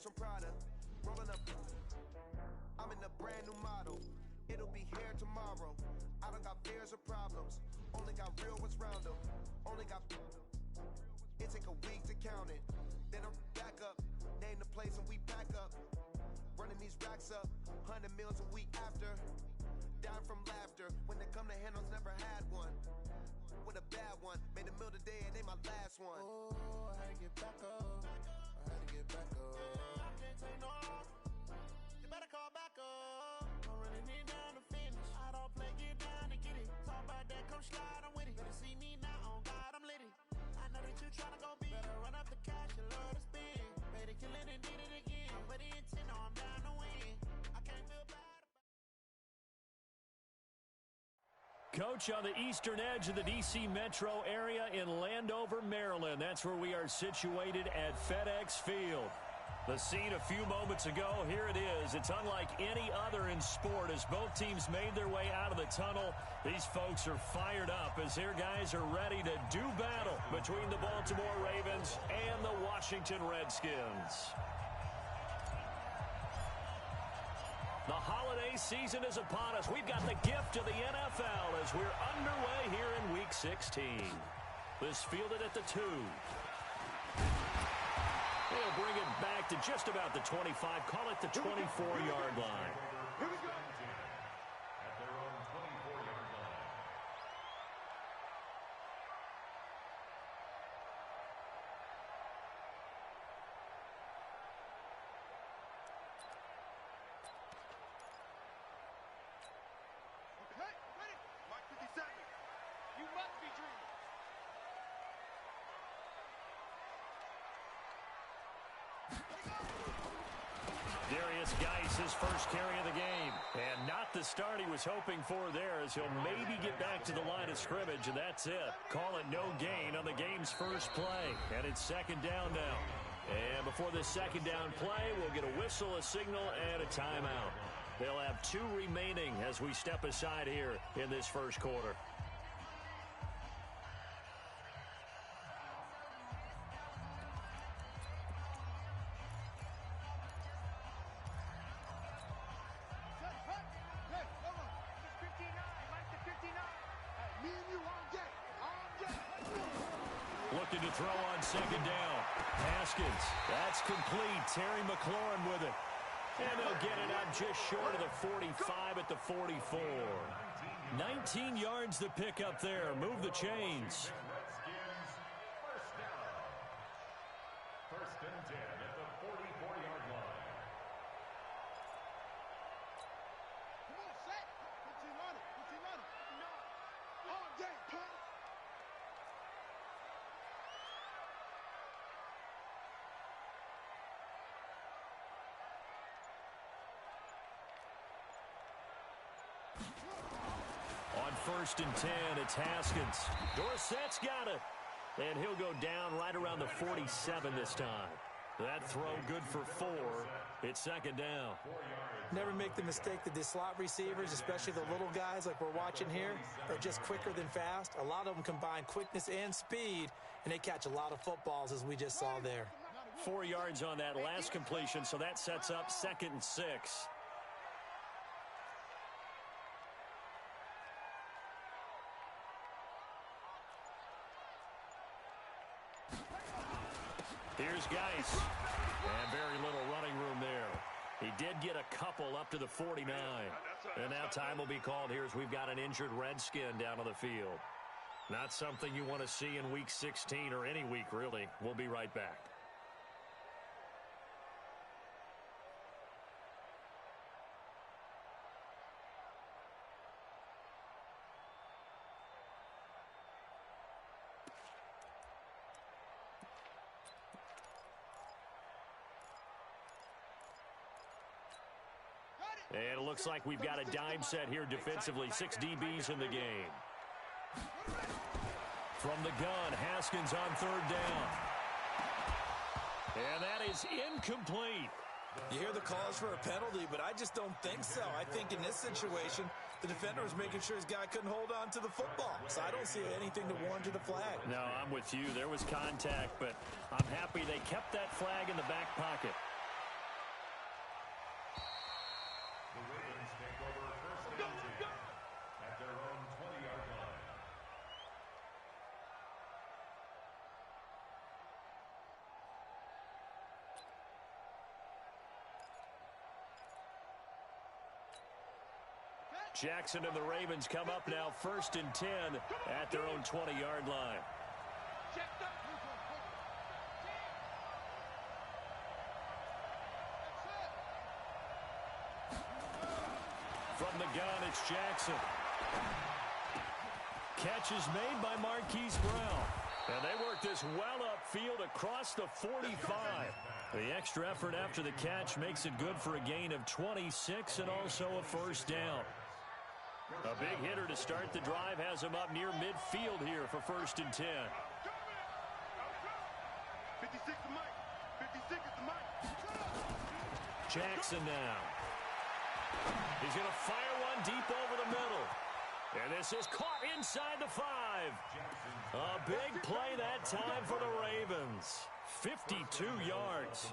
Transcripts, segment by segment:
bags from Prada. Rolling up. I'm in a brand new model. It'll be here tomorrow. I don't got fears or problems. Only got real ones round them. Only got. It take a week to count it. Then I'm back up. Name the place and we back up. Running these racks up. 100 meals a week after. Dying from laughter. When they come to handles, never had one. With a bad one. Made a meal today and they my last one. Oh, I had to get back up. I had to get back up. I can't take no. You better call back up. I'm running it down to finish. I don't play, get down and get it. Talk about that, come slide, I'm with it. Better see me now, on God, I'm litty. I know that you tryna go big. Better run up the cash, you love to spend. Better kill it and did it again. I'm ready in 10, no, I'm down to win. I can't feel bad. Coach, on the eastern edge of the D.C. metro area in Landover, Maryland. That's where we are situated at FedEx Field. The scene a few moments ago, here it is. It's unlike any other in sport as both teams made their way out of the tunnel. These folks are fired up as their guys are ready to do battle between the Baltimore Ravens and the Washington Redskins. The holiday season is upon us. We've got the gift of the NFL as we're underway here in Week 16. This fielded at the 2. They'll bring it back to just about the 25, call it the 24-yard line. Here we go. At their own 24-yard line. Okay, ready? Mark 57. You must be dreaming. Darius Geis, his first carry of the game. And not the start he was hoping for there as he'll maybe get back to the line of scrimmage, and that's it. Call it no gain on the game's first play. And it's second down now. And before this second down play, we'll get a whistle, a signal, and a timeout. They'll have 2 remaining as we step aside here in this first quarter. Looking to throw on second down. Haskins, that's complete. Terry McLaurin with it. And they'll get it out just short of the 45 at the 44. 19 yards to pick up there. Move the chains. Redskins, first down. First and 10 at the 44-yard line. Come on, set. Put your on it. Put your on it. No. All day, punt. On first and 10, it's Haskins. Dorsett's got it. And he'll go down right around the 47 this time. That throw good for 4. It's second down. Never make the mistake that the slot receivers, especially the little guys like we're watching here, are just quicker than fast. A lot of them combine quickness and speed, and they catch a lot of footballs, as we just saw there. 4 yards on that last completion, so that sets up second and 6. Here's Geis. And very little running room there. He did get a couple up to the 49. And now time will be called here as we've got an injured Redskin down on the field. Not something you want to see in Week 16 or any week, really. We'll be right back. And it looks like we've got a dime set here defensively. 6 DBs in the game. From the gun, Haskins on third down. And that is incomplete. You hear the calls for a penalty, but I just don't think so. I think in this situation, the defender was making sure his guy couldn't hold on to the football. So I don't see anything to warrant the flag. No, I'm with you. There was contact, but I'm happy they kept that flag in the back pocket. Jackson and the Ravens come up now 1st and 10 at their own 20-yard line. From the gun, it's Jackson. Catch is made by Marquise Brown. And they work this well upfield across the 45. The extra effort after the catch makes it good for a gain of 26 and also a first down. A big hitter to start the drive has him up near midfield here for 1st and 10. 56 to Mike. 56 is the Mike. Jackson now. He's going to fire one deep over the middle. And this is caught inside the 5. A big play that time for the Ravens. 52 yards.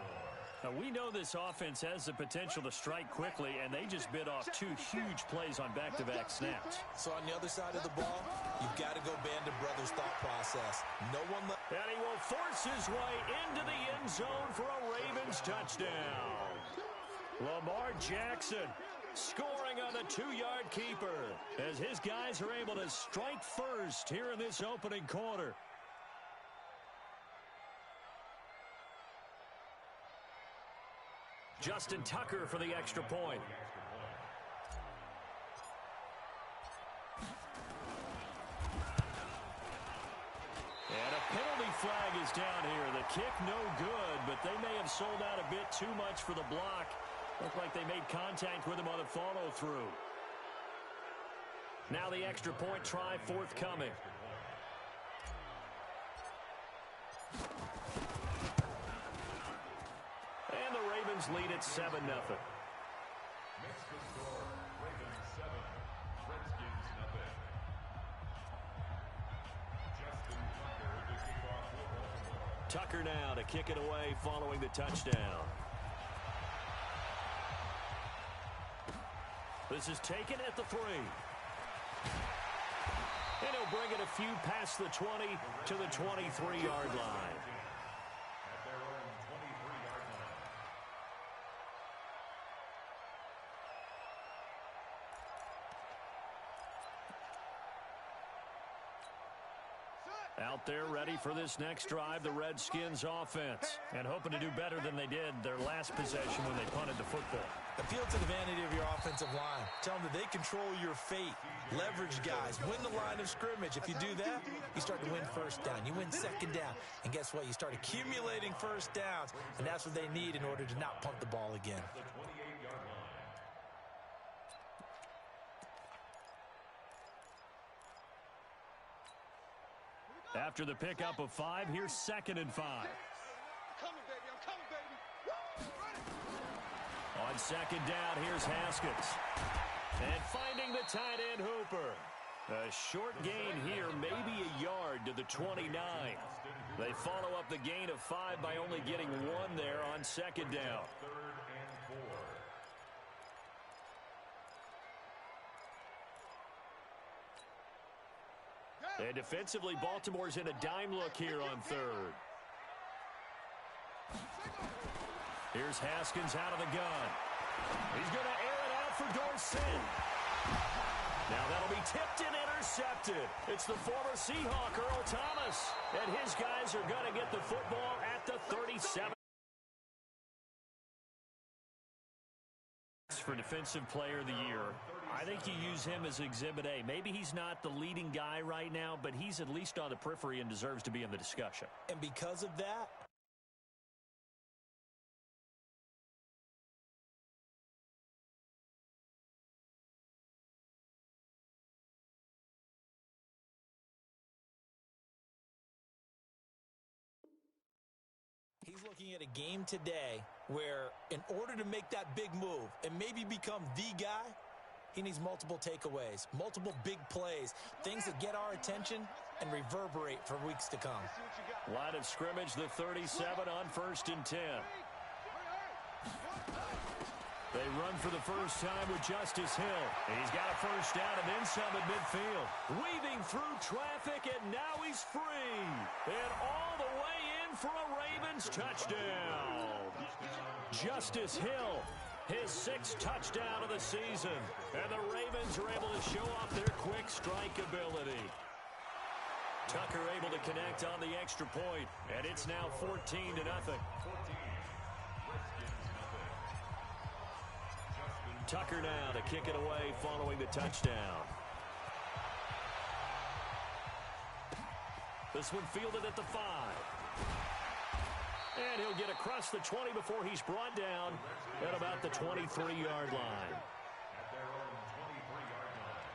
Now, we know this offense has the potential to strike quickly, and they just bit off 2 huge plays on back-to-back snaps. So on the other side of the ball, you've got to go Band of Brothers thought process. No one left. And he will force his way into the end zone for a Ravens touchdown. Lamar Jackson scoring on the 2-yard keeper as his guys are able to strike first here in this opening quarter. Justin Tucker for the extra point. And a penalty flag is down here. The kick no good, but they may have sold out a bit too much for the block. Looked like they made contact with him on the follow-through. Now the extra point try forthcoming. And the Ravens lead at 7-0. Makes the score, Ravens 7, Redskins nothing. Justin Tucker to kick off for Baltimore. Tucker now to kick it away following the touchdown. This is taken at the 3. And he'll bring it a few past the 20 to the 23-yard line. At their own 23-yard line. Out there ready for this next drive, the Redskins offense. And hoping to do better than they did their last possession when they punted the football. Appeal to the vanity of your offensive line. Tell them that they control your fate. Leverage guys. Win the line of scrimmage. If you do that, you start to win first down. You win second down. And guess what? You start accumulating first downs. And that's what they need in order to not punt the ball again. The 28-yard line. After the pickup of 5, here's 2nd and 5. I'm coming, baby. I'm coming, baby. On 2nd down, here's Haskins. And finding the tight end Hooper. A short gain here, maybe a yard to the 29. They follow up the gain of 5 by only getting 1 there on 2nd down. 3rd and 4. And defensively, Baltimore's in a dime look here on 3rd. Here's Haskins out of the gun. He's going to air it out for Dorsett. Now that'll be tipped and intercepted. It's the former Seahawk, Earl Thomas. And his guys are going to get the football at the 37. For Defensive Player of the Year, I think you use him as Exhibit A. Maybe he's not the leading guy right now, but he's at least on the periphery and deserves to be in the discussion. And because of that, he's looking at a game today where in order to make that big move and maybe become the guy, he needs multiple takeaways, multiple big plays, things that get our attention and reverberate for weeks to come. Line of scrimmage, the 37 on 1st and 10. They run for the first time with Justice Hill. He's got a first down and then some at midfield. Weaving through traffic, and now he's free. And all the way in for a Ravens touchdown. Justice Hill His 6th touchdown of the season. And the Ravens are able to show off their quick strike ability. Tucker able to connect on the extra point, and it's now 14-0. Tucker now to kick it away following the touchdown. This one fielded at the 5. And he'll get across the 20 before he's brought down at about the 23-yard line. At their own 23-yard line.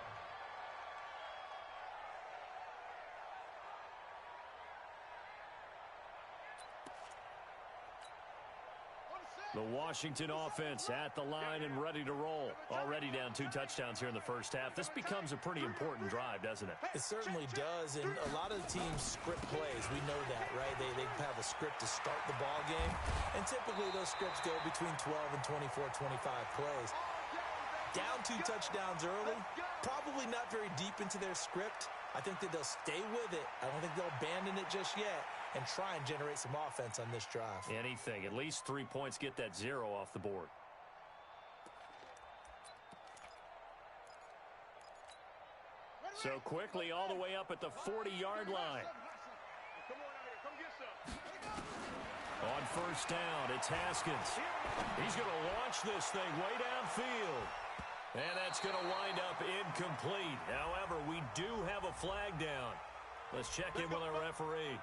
The Washington offense at the line and ready to roll. Already down 2 touchdowns here in the first half. This becomes a pretty important drive, doesn't it? It certainly does, and a lot of the teams script plays. We know that, right? They have a script to start the ball game, and typically those scripts go between 12 and 24, 25 plays. Down 2 touchdowns early, probably not very deep into their script. I think that they'll stay with it. I don't think they'll abandon it just yet and try and generate some offense on this drive. Anything. At least 3 points, get that 0 off the board. So quickly all the way up at the 40-yard line. On first down, it's Haskins. He's going to launch this thing way downfield. And that's going to wind up incomplete. However, we do have a flag down. Let's check in with our referee.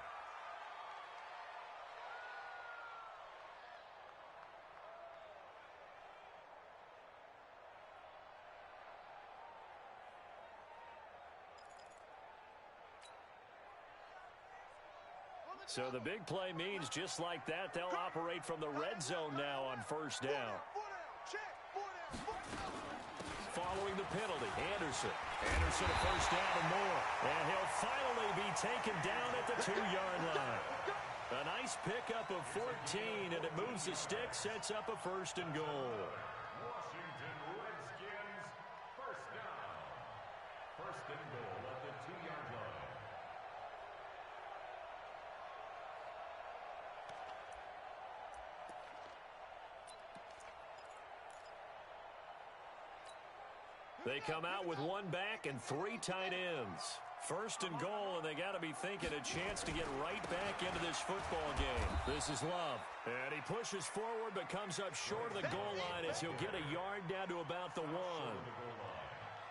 So the big play means just like that, they'll operate from the red zone now on first down. Following the penalty, Anderson. Anderson a first down and more. And he'll finally be taken down at the 2-yard line. A nice pickup of 14, and it moves the stick, sets up a first and goal. Washington Redskins, first down. First and goal at the 2-yard line. They come out with 1 back and 3 tight ends. First and goal, and they got to be thinking a chance to get right back into this football game. This is Love. And he pushes forward but comes up short of the goal line as he'll get a yard down to about the 1.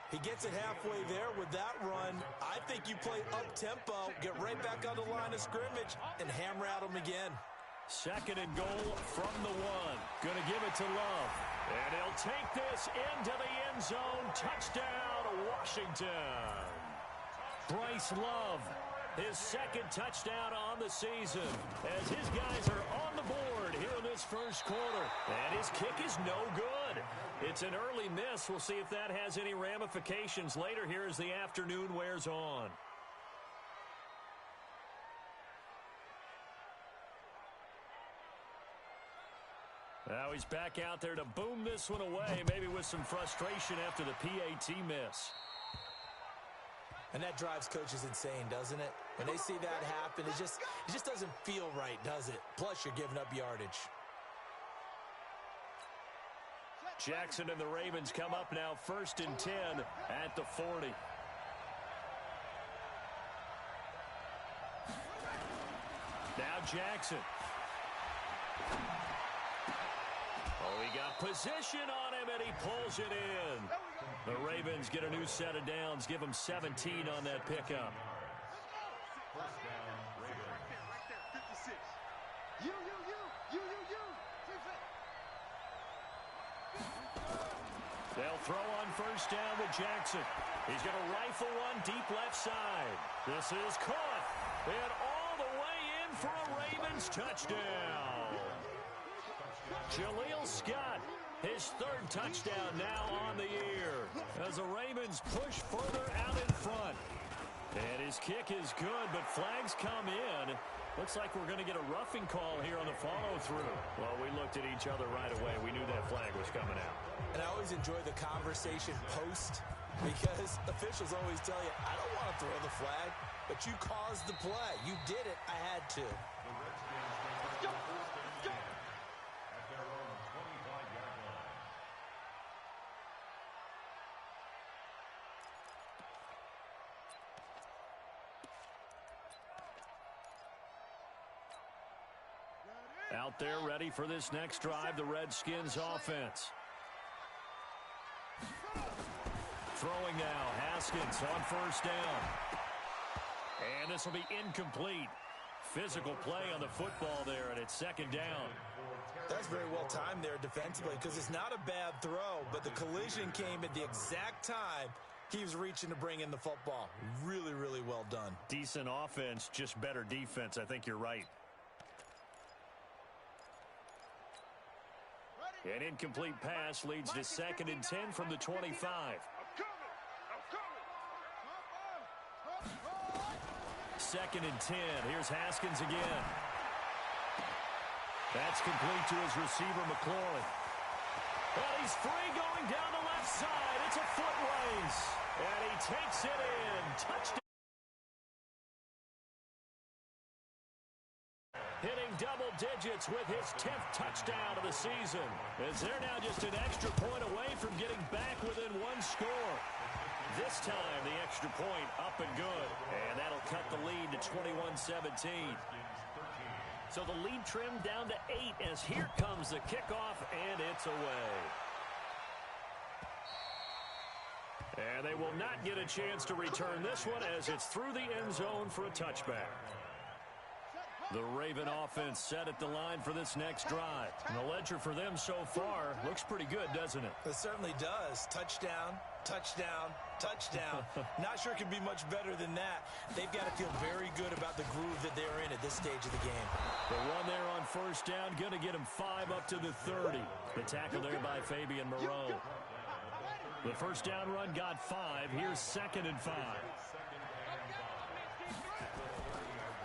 He gets it halfway there with that run. I think you play up-tempo, get right back on the line of scrimmage, and hammer at him again. Second and goal from the 1. Going to give it to Love. And he'll take this into the end zone. Touchdown, Washington. Bryce Love, his 2nd touchdown on the season as his guys are on the board here in this first quarter. And his kick is no good. It's an early miss. We'll see if that has any ramifications later here as the afternoon wears on. Now he's back out there to boom this one away, maybe with some frustration after the PAT miss. And that drives coaches insane, doesn't it? When they see that happen, it just doesn't feel right, does it? Plus, you're giving up yardage. Jackson and the Ravens come up now 1st and 10 at the 40. Now Jackson. Oh, he got position on him, and he pulls it in. The Ravens get a new set of downs, give them 17 on that pickup. First down, Ravens. Right there, 56. You. They'll throw on first down with Jackson. He's going to rifle one deep left side. This is caught. And all the way in for a Ravens touchdown. Jaleel Scott, his 3rd touchdown now on the year as the Ravens push further out in front. And his kick is good, but flags come in. Looks like we're going to get a roughing call here on the follow-through. Well, we looked at each other right away. We knew that flag was coming out. And I always enjoy the conversation post because officials always tell you, I don't want to throw the flag, but you caused the play. You did it. I had to. The Redskins will first and 10 at their own 25-yard line. Out there ready for this next drive, the Redskins offense. Throwing now, Haskins on first down. And this will be incomplete. Physical play on the football there, and it's second down. That's very well timed there defensively because it's not a bad throw, but the collision came at the exact time he was reaching to bring in the football. Really, really well done. Decent offense, just better defense. I think you're right. An incomplete pass leads to 2nd and 10 from the 25. Second and 10. Here's Haskins again. That's complete to his receiver, McLaurin. Well, he's free going down the left side. It's a foot race. And he takes it in. Touchdown. Hitting double digits with his 10th touchdown of the season. As they're now just an extra point away from getting back within one score. This time, the extra point up and good. And that'll cut the lead to 21-17. So the lead trimmed down to 8 as here comes the kickoff, and it's away. And they will not get a chance to return this one as it's through the end zone for a touchback. The Raven offense set at the line for this next drive. And the ledger for them so far looks pretty good, doesn't it? It certainly does. Touchdown, touchdown, touchdown. Not sure it could be much better than that. They've got to feel very good about the groove that they're in at this stage of the game. The run there on first down, going to get him 5 up to the 30. The tackle there by Fabian Moreau. The first down run got 5. Here's 2nd and 5.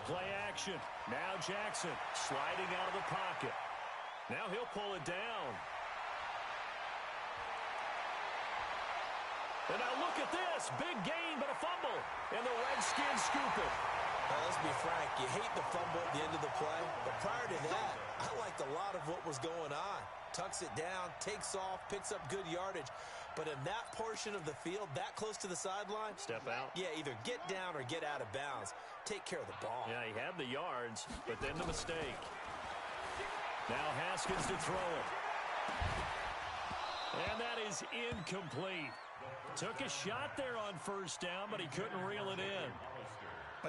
Play action. Now Jackson sliding out of the pocket. Now he'll pull it down. And now look at this. Big gain, but a fumble. And the Redskins scoop it. Now, let's be frank. You hate the fumble at the end of the play. But prior to that, I liked a lot of what was going on. Tucks it down, takes off, picks up good yardage. But in that portion of the field, that close to the sideline, step out. Yeah, either get down or get out of bounds. Take care of the ball. Yeah, he had the yards, but then the mistake. Now Haskins to throw it. And that is incomplete. Took a shot there on first down, but he couldn't reel it in.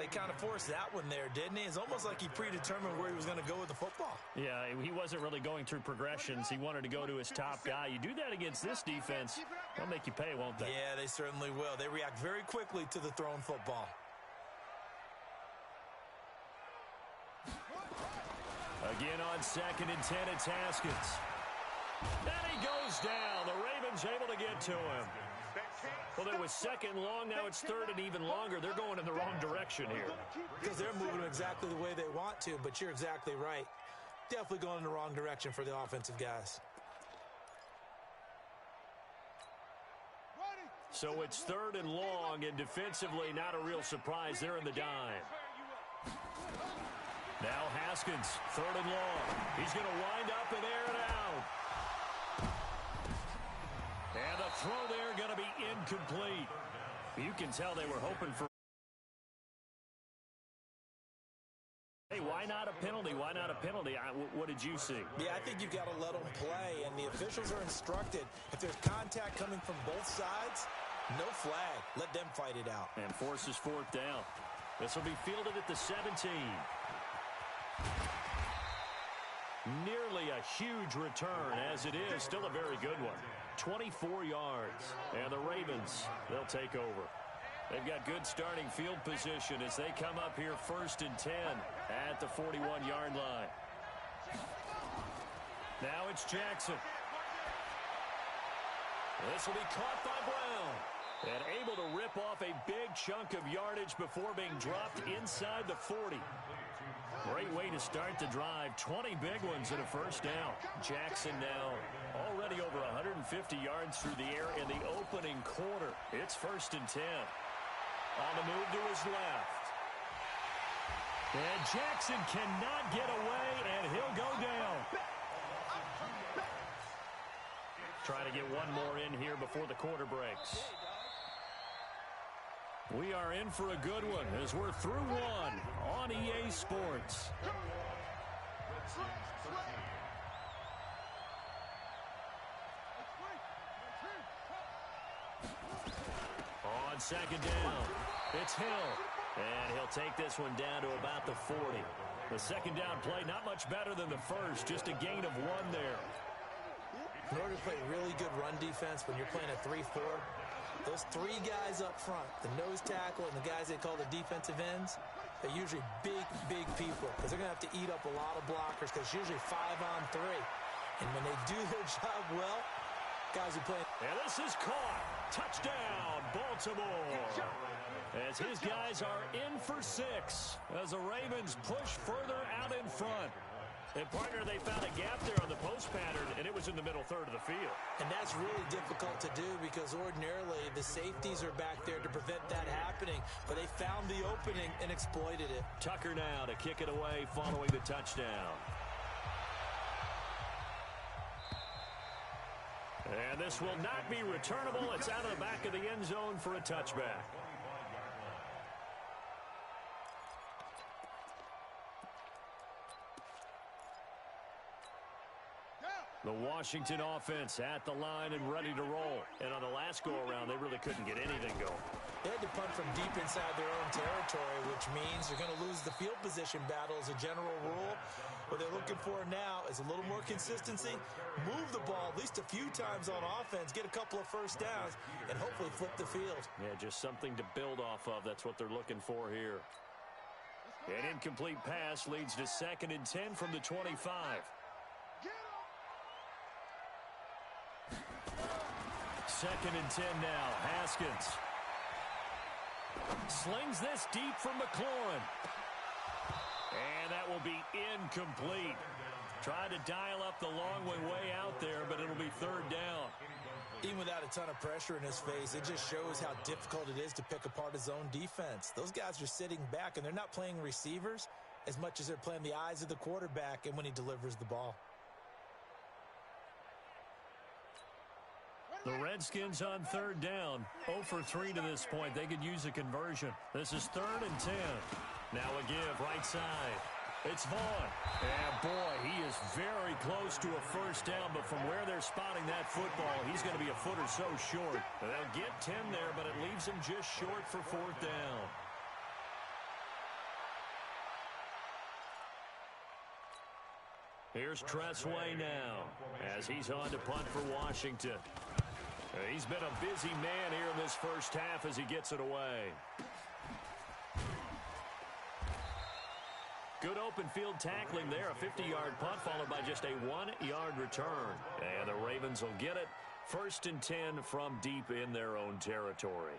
He kind of forced that one there, didn't he? It's almost like he predetermined where he was going to go with the football. Yeah, he wasn't really going through progressions. He wanted to go to his top guy. You do that against this defense, they'll make you pay, won't they? Yeah, they certainly will. They react very quickly to the thrown football. Again on 2nd and 10, it's Haskins. And he goes down. The Ravens able to get to him. Well, it was 2nd long, now it's 3rd and even longer. They're going in the wrong direction here. Because they're moving exactly the way they want to, but you're exactly right. Definitely going in the wrong direction for the offensive guys. So it's 3rd and long, and defensively not a real surprise. They're in the dime. Now Haskins, 3rd and long. He's going to wind up and air it out. And the throw there going to be incomplete. You can tell they were hoping for. Hey, why not a penalty? Why not a penalty? What did you see? Yeah, I think you've got to let them play, and the officials are instructed. If there's contact coming from both sides, no flag. Let them fight it out. And forces 4th down. This will be fielded at the 17. Nearly a huge return, as it is. Still a very good one. 24 yards. And the Ravens, they'll take over. They've got good starting field position as they come up here 1st and 10 at the 41-yard line. Now it's Jackson. This will be caught by Brown. And able to rip off a big chunk of yardage before being dropped inside the 40. Great way to start the drive. 20 big ones and a first down. Jackson now already over 150 yards through the air in the opening quarter. It's 1st and 10. On the move to his left. And Jackson cannot get away, and he'll go down. Try to get one more in here before the quarter breaks. We are in for a good one as we're through one on EA Sports. On second down, it's Hill. And he'll take this one down to about the 40. The second down play, not much better than the first, just a gain of 1 there. In order to play really good run defense when you're playing a 3-4, those 3 guys up front, the nose tackle and the guys they call the defensive ends, they're usually big people because they're going to have to eat up a lot of blockers because it's usually 5-on-3. And when they do their job well, guys are playing. And this is caught. Touchdown, Baltimore. As his guys are in for 6 as the Ravens push further out in front. And, partner, they found a gap there on the post pattern, and it was in the middle third of the field. And that's really difficult to do because ordinarily the safeties are back there to prevent that happening. But they found the opening and exploited it. Tucker now to kick it away following the touchdown. And this will not be returnable. It's out of the back of the end zone for a touchback. The Washington offense at the line and ready to roll. And on the last go-around, they really couldn't get anything going. They had to punt from deep inside their own territory, which means they're going to lose the field position battle as a general rule. What they're looking for now is a little more consistency, move the ball at least a few times on offense, get a couple of first downs, and hopefully flip the field. Yeah, just something to build off of. That's what they're looking for here. An incomplete pass leads to 2nd and 10 from the 25. Second and 10 now. Haskins slings this deep from McLaurin. And that will be incomplete. Trying to dial up the long way out there, but it'll be 3rd down. Even without a ton of pressure in his face, it just shows how difficult it is to pick apart his own defense. Those guys are sitting back, and they're not playing receivers as much as they're playing the eyes of the quarterback and when he delivers the ball. The Redskins on 3rd down. 0 for 3 to this point. They could use a conversion. This is 3rd and 10. Now a give right side. It's Vaughn. And boy, he is very close to a first down, but from where they're spotting that football, he's going to be a foot or so short. They'll get 10 there, but it leaves him just short for 4th down. Here's Tressway now as he's on to punt for Washington. He's been a busy man here in this first half as he gets it away. Good open field tackling there. A 50-yard punt followed by just a 1-yard return. And the Ravens will get it. 1st and 10 from deep in their own territory.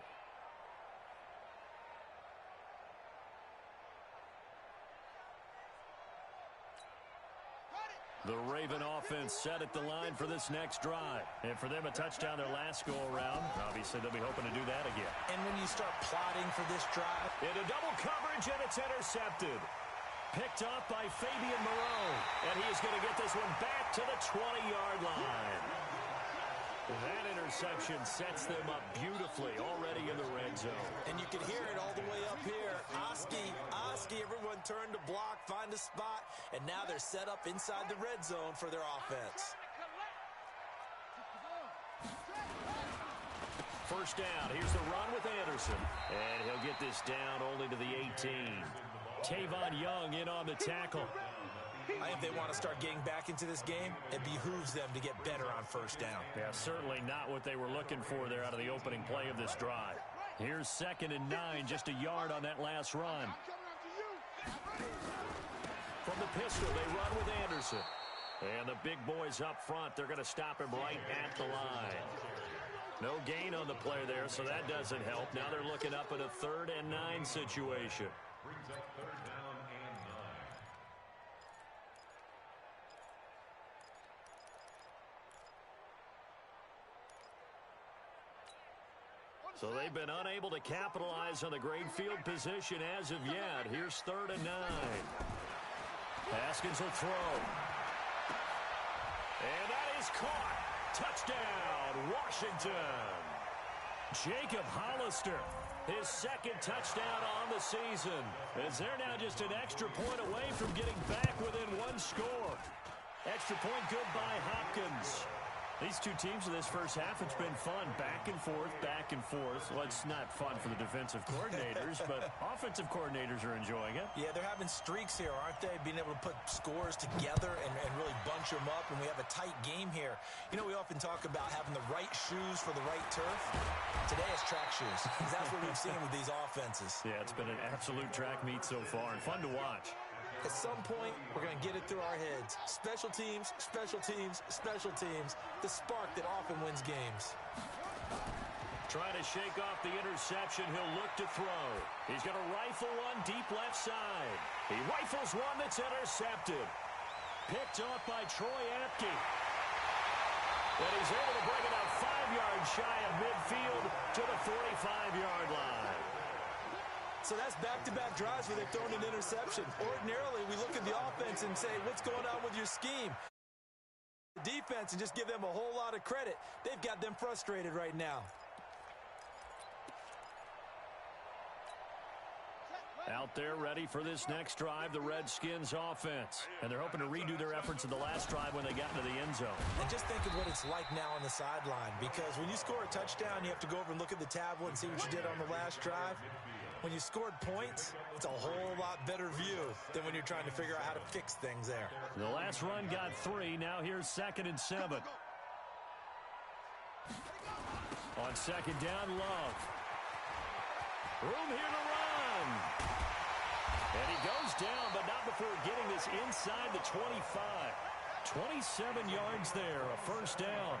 The Raven offense set at the line for this next drive. And for them, a touchdown their last go-around. Obviously, they'll be hoping to do that again. And when you start plotting for this drive. Into double coverage, and it's intercepted. Picked up by Fabian Moreau. And he is going to get this one back to the 20-yard line. That interception sets them up beautifully already in the red zone. And you can hear it all the way up here. Oski, everyone turned to block, find a spot, and now they're set up inside the red zone for their offense. First down, here's the run with Anderson. And he'll get this down only to the 18. Tavon Young in on the tackle. I think they want to start getting back into this game. It behooves them to get better on first down. Yeah, certainly not what they were looking for there out of the opening play of this drive. Here's 2nd and 9, just a yard on that last run. From the pistol, they run with Anderson. And the big boys up front, they're going to stop him right at the line. No gain on the play there, so that doesn't help. Now they're looking up at a 3rd and 9 situation. Brings up 3rd down and 9. So they've been unable to capitalize on the great field position as of yet. Here's 3rd and 9. Haskins will throw. And that is caught. Touchdown, Washington. Jacob Hollister, his second touchdown on the season, as they're now just an extra point away from getting back within one score. Extra point good by Hopkins. These two teams in this first half, it's been fun. Back and forth, back and forth. Well, it's not fun for the defensive coordinators, but offensive coordinators are enjoying it. Yeah, they're having streaks here, aren't they? Being able to put scores together and really bunch them up, and we have a tight game here. You know, we often talk about having the right shoes for the right turf. Today it's track shoes, because that's what we've seen with these offenses. Yeah, it's been an absolute track meet so far, and fun to watch. At some point, we're going to get it through our heads. Special teams, special teams, special teams. The spark that often wins games. Trying to shake off the interception. He'll look to throw. He's going to rifle one deep left side. He rifles one that's intercepted. Picked off by Troy Apke. And he's able to bring it out 5 yards shy of midfield to the 45-yard line. So that's back-to-back drives where they've thrown an interception. Ordinarily, we look at the offense and say, what's going on with your scheme? The defense, and just give them a whole lot of credit. They've got them frustrated right now. Out there ready for this next drive, the Redskins offense. And they're hoping to redo their efforts in the last drive when they got into the end zone. And just think of what it's like now on the sideline, because when you score a touchdown, you have to go over and look at the tablet and see what you did on the last drive. When you scored points, it's a whole lot better view than when you're trying to figure out how to fix things there. The last run got 3. Now here's 2nd and 7. On 2nd down, Love. Room here to run. And he goes down, but not before getting this inside the 25. 27 yards there, a first down.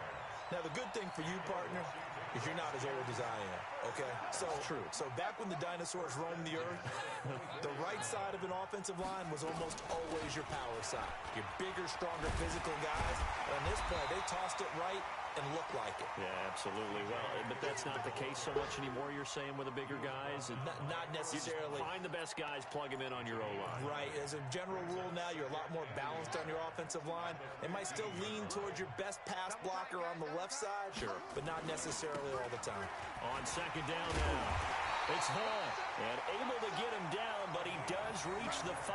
Now, the good thing for you, partner, is you're not as old as I am, okay? So, true. So back when the dinosaurs roamed the earth, the right side of an offensive line was almost always your power side. Your bigger, stronger, physical guys. And on this play, they tossed it right and looked like it. Yeah, absolutely. Well, but that's not the case so much anymore, you're saying, with the bigger guys? Not necessarily. You just find the best guys, plug them in on your O-line. Right. As a general rule now, you're a lot more balanced on your offensive line. It might still lean towards your best pass blocker on the left side. Sure. But not necessarily all the time. On 2nd down now, it's Hall. And able to get him down, but he does reach the 5.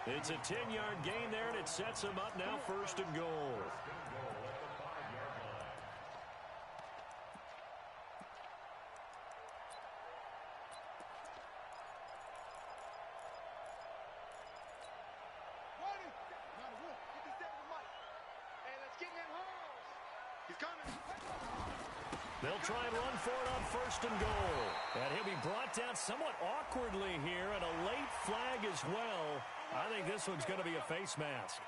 It's a 10-yard gain there, and it sets him up now 1st and goal. They'll try and run for it on 1st and goal. And he'll be brought down somewhat awkwardly here, and a late flag as well. I think this one's going to be a face mask.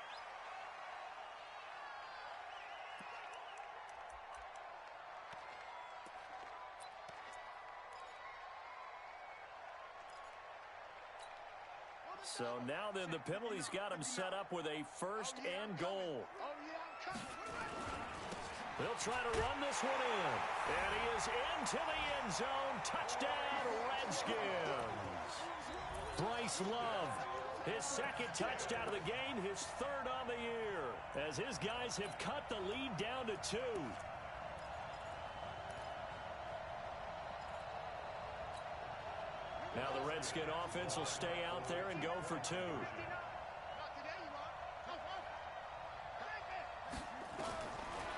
So now then, the penalty's got him set up with a 1st and goal. They'll try to run this one in. And he is into the end zone. Touchdown, Redskins. Bryce Love, his 2nd touchdown of the game, his 3rd on the year, as his guys have cut the lead down to 2. Now the Redskin offense will stay out there and go for 2.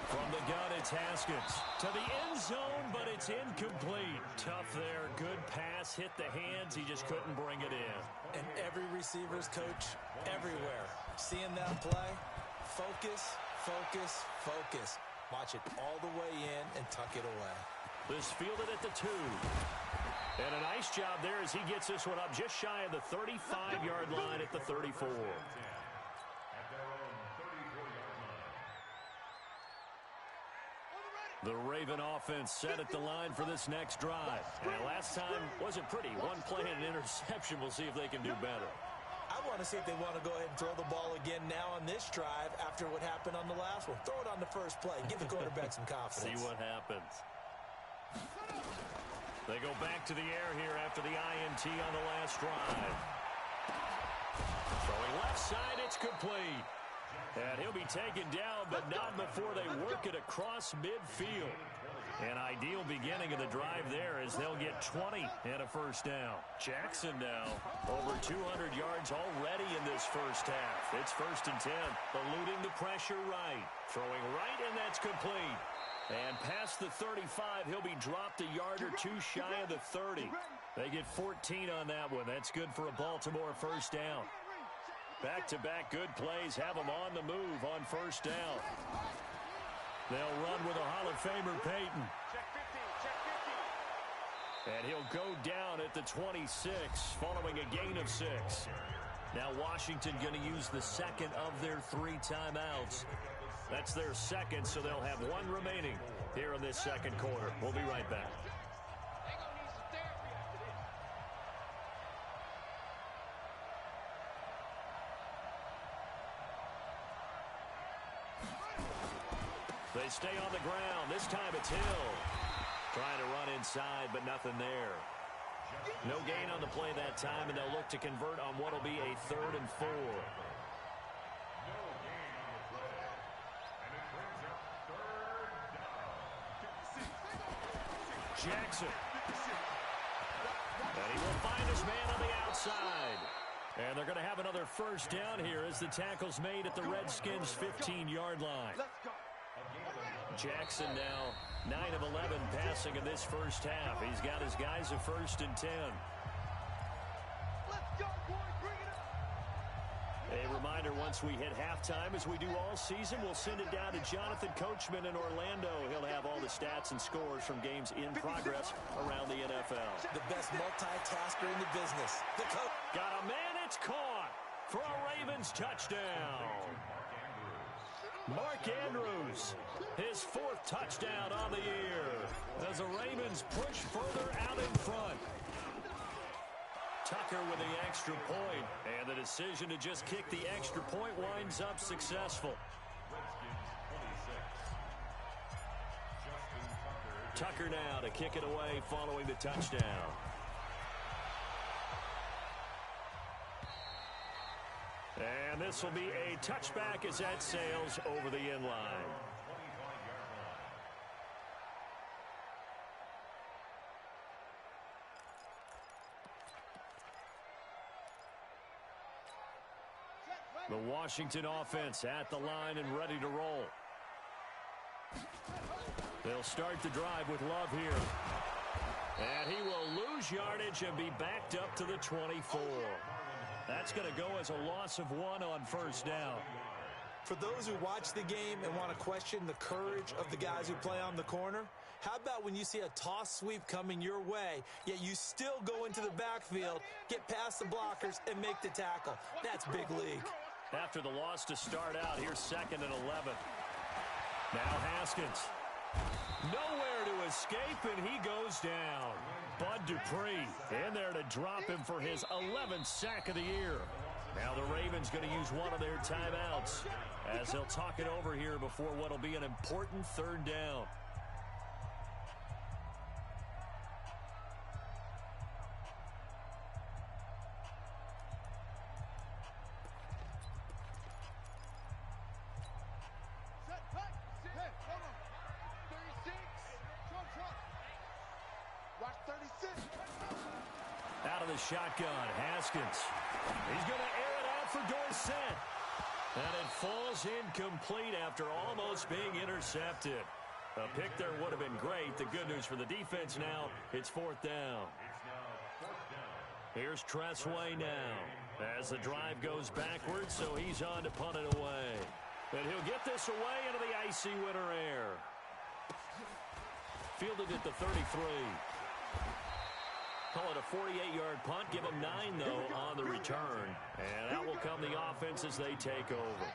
From the gun, it's Haskins to the end zone, but it's incomplete. Tough there. Good pass. Hit the hands. He just couldn't bring it in. And every receiver's coach everywhere. Seeing that play, focus, focus, focus. Watch it all the way in and tuck it away. This fielded at the 2. And a nice job there as he gets this one up just shy of the 35-yard line at the 34. The Raven offense set at the line for this next drive. And last time wasn't pretty. One play and an interception. We'll see if they can do better. I want to see if they want to go ahead and throw the ball again now on this drive after what happened on the last one. Throw it on the first play. Give the quarterback some confidence. See what happens. They go back to the air here after the INT on the last drive. Throwing left side, it's complete. And he'll be taken down, but not before they work it across midfield. An ideal beginning of the drive there as they'll get 20 and a first down. Jackson now over 200 yards already in this first half. It's 1st and 10. Eluding the pressure right. Throwing right, and that's complete. And past the 35, he'll be dropped a yard or two shy of the 30. They get 14 on that one. That's good for a Baltimore first down. Back-to-back good plays have them on the move on first down. They'll run with a Hall of Famer, Peyton. And he'll go down at the 26 following a gain of 6. Now Washington going to use the second of their 3 timeouts. That's their second, so they'll have 1 remaining here in this second quarter. We'll be right back. They stay on the ground. This time it's Hill. Trying to run inside, but nothing there. No gain on the play that time, and they'll look to convert on what will be a 3rd and 4. Jackson. And he will find his man on the outside. And they're going to have another first down here as the tackle's made at the Redskins' 15-yard line. Jackson now 9 of 11 passing in this first half. He's got his guys a 1st and 10. A reminder, once we hit halftime, as we do all season, we'll send it down to Jonathan Coachman in Orlando. He'll have all the stats and scores from games in progress around the NFL. The best multitasker in the business. The coach. Got a man, it's caught for a Ravens touchdown. Mark Andrews, his 4th touchdown on the year as the Ravens push further out in front. Tucker with the extra point, and the decision to just kick the extra point winds up successful. Tucker now to kick it away following the touchdown. And this will be a touchback as that sails over the end line. The Washington offense at the line and ready to roll. They'll start the drive with Love here. And he will lose yardage and be backed up to the 24. That's going to go as a loss of 1 on first down. For those who watch the game and want to question the courage of the guys who play on the corner, how about when you see a toss sweep coming your way, yet you still go into the backfield, get past the blockers, and make the tackle? That's big league. After the loss to start out, here's 2nd and 11. Now Haskins. Nowhere to escape, and he goes down. Bud Dupree in there to drop him for his 11th sack of the year. Now the Ravens going to use one of their timeouts as they'll talk it over here before what will be an important 3rd down. Out of the shotgun, Haskins. He's going to air it out for Dorsett. And it falls incomplete after almost being intercepted. A pick there would have been great. The good news for the defense now, it's 4th down. Here's Tressway now as the drive goes backwards, so he's on to punt it away. And he'll get this away into the icy winter air. Fielded at the 33. Call it a 48-yard punt. Give them 9, though, on the return. And out will come the offense as they take over.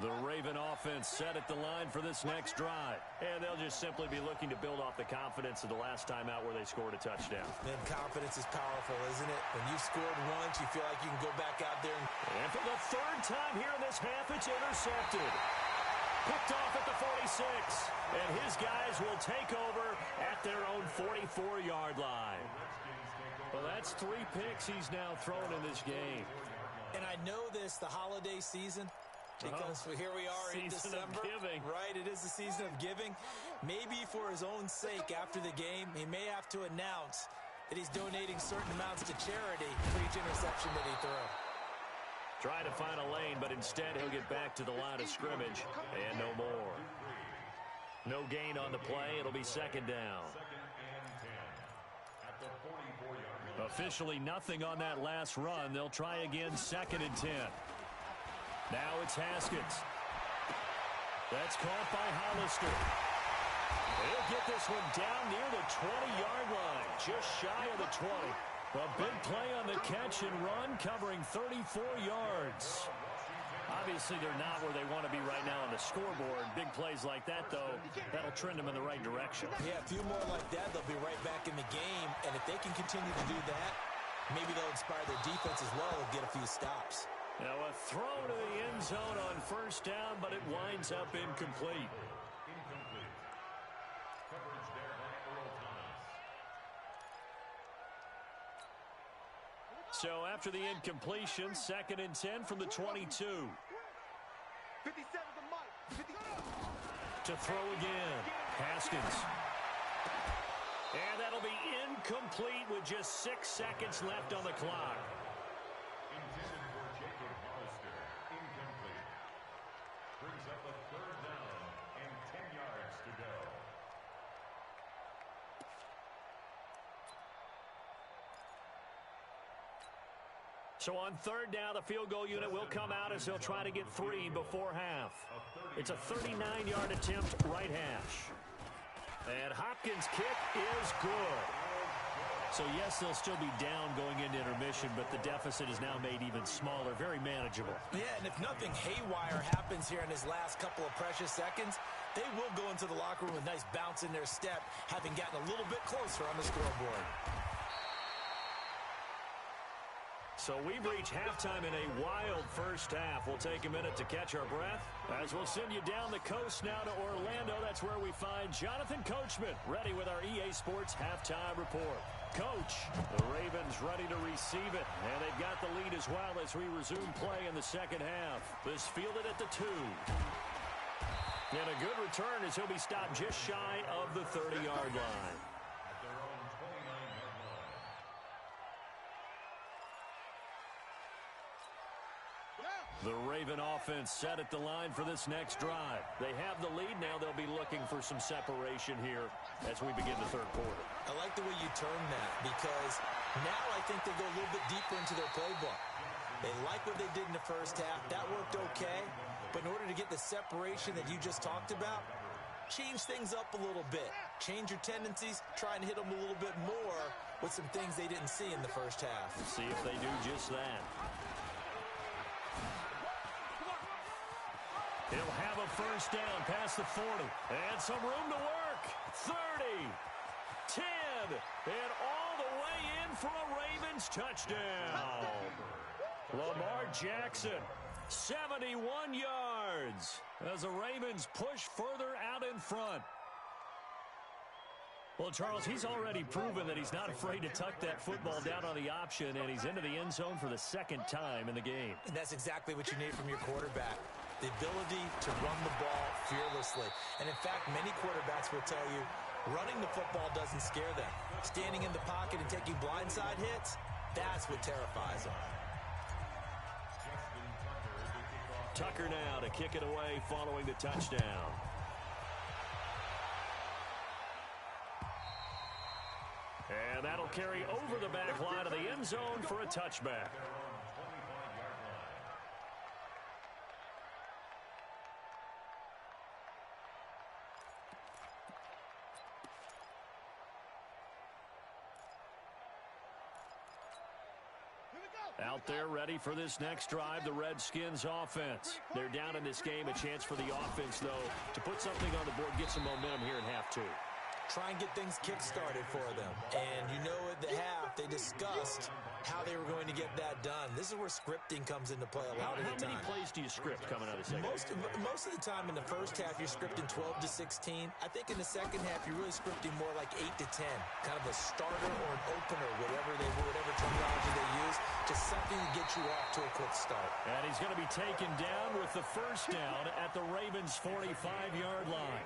The Raven offense set at the line for this next drive. And they'll just simply be looking to build off the confidence of the last time out where they scored a touchdown. And confidence is powerful, isn't it? When you've scored once, you feel like you can go back out there. And for the 3rd time here in this half, it's intercepted. Picked off at the 46. And his guys will take over at their own 44-yard line. Well, that's 3 picks he's now thrown in this game. And I know this, the holiday season, because here we are in December. Season of giving. Right, it is the season of giving. Maybe for his own sake after the game, he may have to announce that he's donating certain amounts to charity for each interception that he threw. Trying to find a lane, but instead he'll get back to the line of scrimmage, and no more. No gain on the play. It'll be second down. Officially nothing on that last run. They'll try again, second and 10. Now it's Haskins. That's caught by Hollister. They'll get this one down near the 20-yard line, just shy of the 20. A big play on the catch and run, covering 34 yards. Obviously, they're not where they want to be right now on the scoreboard. Big plays like that, though, that'll trend them in the right direction. Yeah, a few more like that, they'll be right back in the game. And if they can continue to do that, maybe they'll inspire their defense as well and get a few stops. Now, a throw to the end zone on first down, but it winds up incomplete. Coverage there by Earl Thomas. So after the incompletion, second and 10 from the 22. 57 to Mike. 50. To throw again, Haskins. And that'll be incomplete with just 6 seconds left on the clock. Intended for Jacob Hollister. Incomplete. Brings up a third down and 10 yards to go. So on third down, the field goal unit will come out as they'll try to get 3 before half. It's a 39-yard attempt, right hash. And Hopkins' kick is good. So, yes, they'll still be down going into intermission, but the deficit is now made even smaller, very manageable. Yeah, and if nothing haywire happens here in his last couple of precious seconds, they will go into the locker room with a nice bounce in their step, having gotten a little bit closer on the scoreboard. So we've reached halftime in a wild first half. We'll take a minute to catch our breath as we'll send you down the coast now to Orlando. That's where we find Jonathan Coachman ready with our EA Sports halftime report. Coach, the Ravens ready to receive it, and they've got the lead as well as we resume play in the second half. This fielded at the 2. And a good return as he'll be stopped just shy of the 30-yard line. At their own 29-yard line. The Raven offense set at the line for this next drive. They have the lead. Now they'll be looking for some separation here as we begin the third quarter. I like the way you term that because now I think they go a little bit deeper into their playbook. They like what they did in the first half. That worked okay. But in order to get the separation that you just talked about, change things up a little bit. Change your tendencies. Try and hit them a little bit more with some things they didn't see in the first half. See if they do just that. He'll have a first down past the 40. And some room to work. 30. 10. And all the way in for a Ravens touchdown. Lamar Jackson, 71 yards as the Ravens push further out in front. Well, Charles, he's already proven that he's not afraid to tuck that football down on the option, and he's into the end zone for the second time in the game. And that's exactly what you need from your quarterback. The ability to run the ball fearlessly. And in fact, many quarterbacks will tell you running the football doesn't scare them. Standing in the pocket and taking blindside hits, that's what terrifies them. Tucker now to kick it away following the touchdown. And that'll carry over the back line of the end zone for a touchback. Out there ready for this next drive, the Redskins offense. They're down in this game. A chance for the offense, though, to put something on the board, get some momentum here in half 2. Try and get things kick-started for them. And you know at the half, they discussed how they were going to get that done. This is where scripting comes into play a lot of the time. How many plays do you script coming out of the second? Most of the time in the first half, you're scripting 12 to 16. I think in the second half, you're really scripting more like 8 to 10. Kind of a starter or an opener, whatever terminology they use. Just something to get you off to a quick start. And he's going to be taken down with the first down at the Ravens' 45-yard line.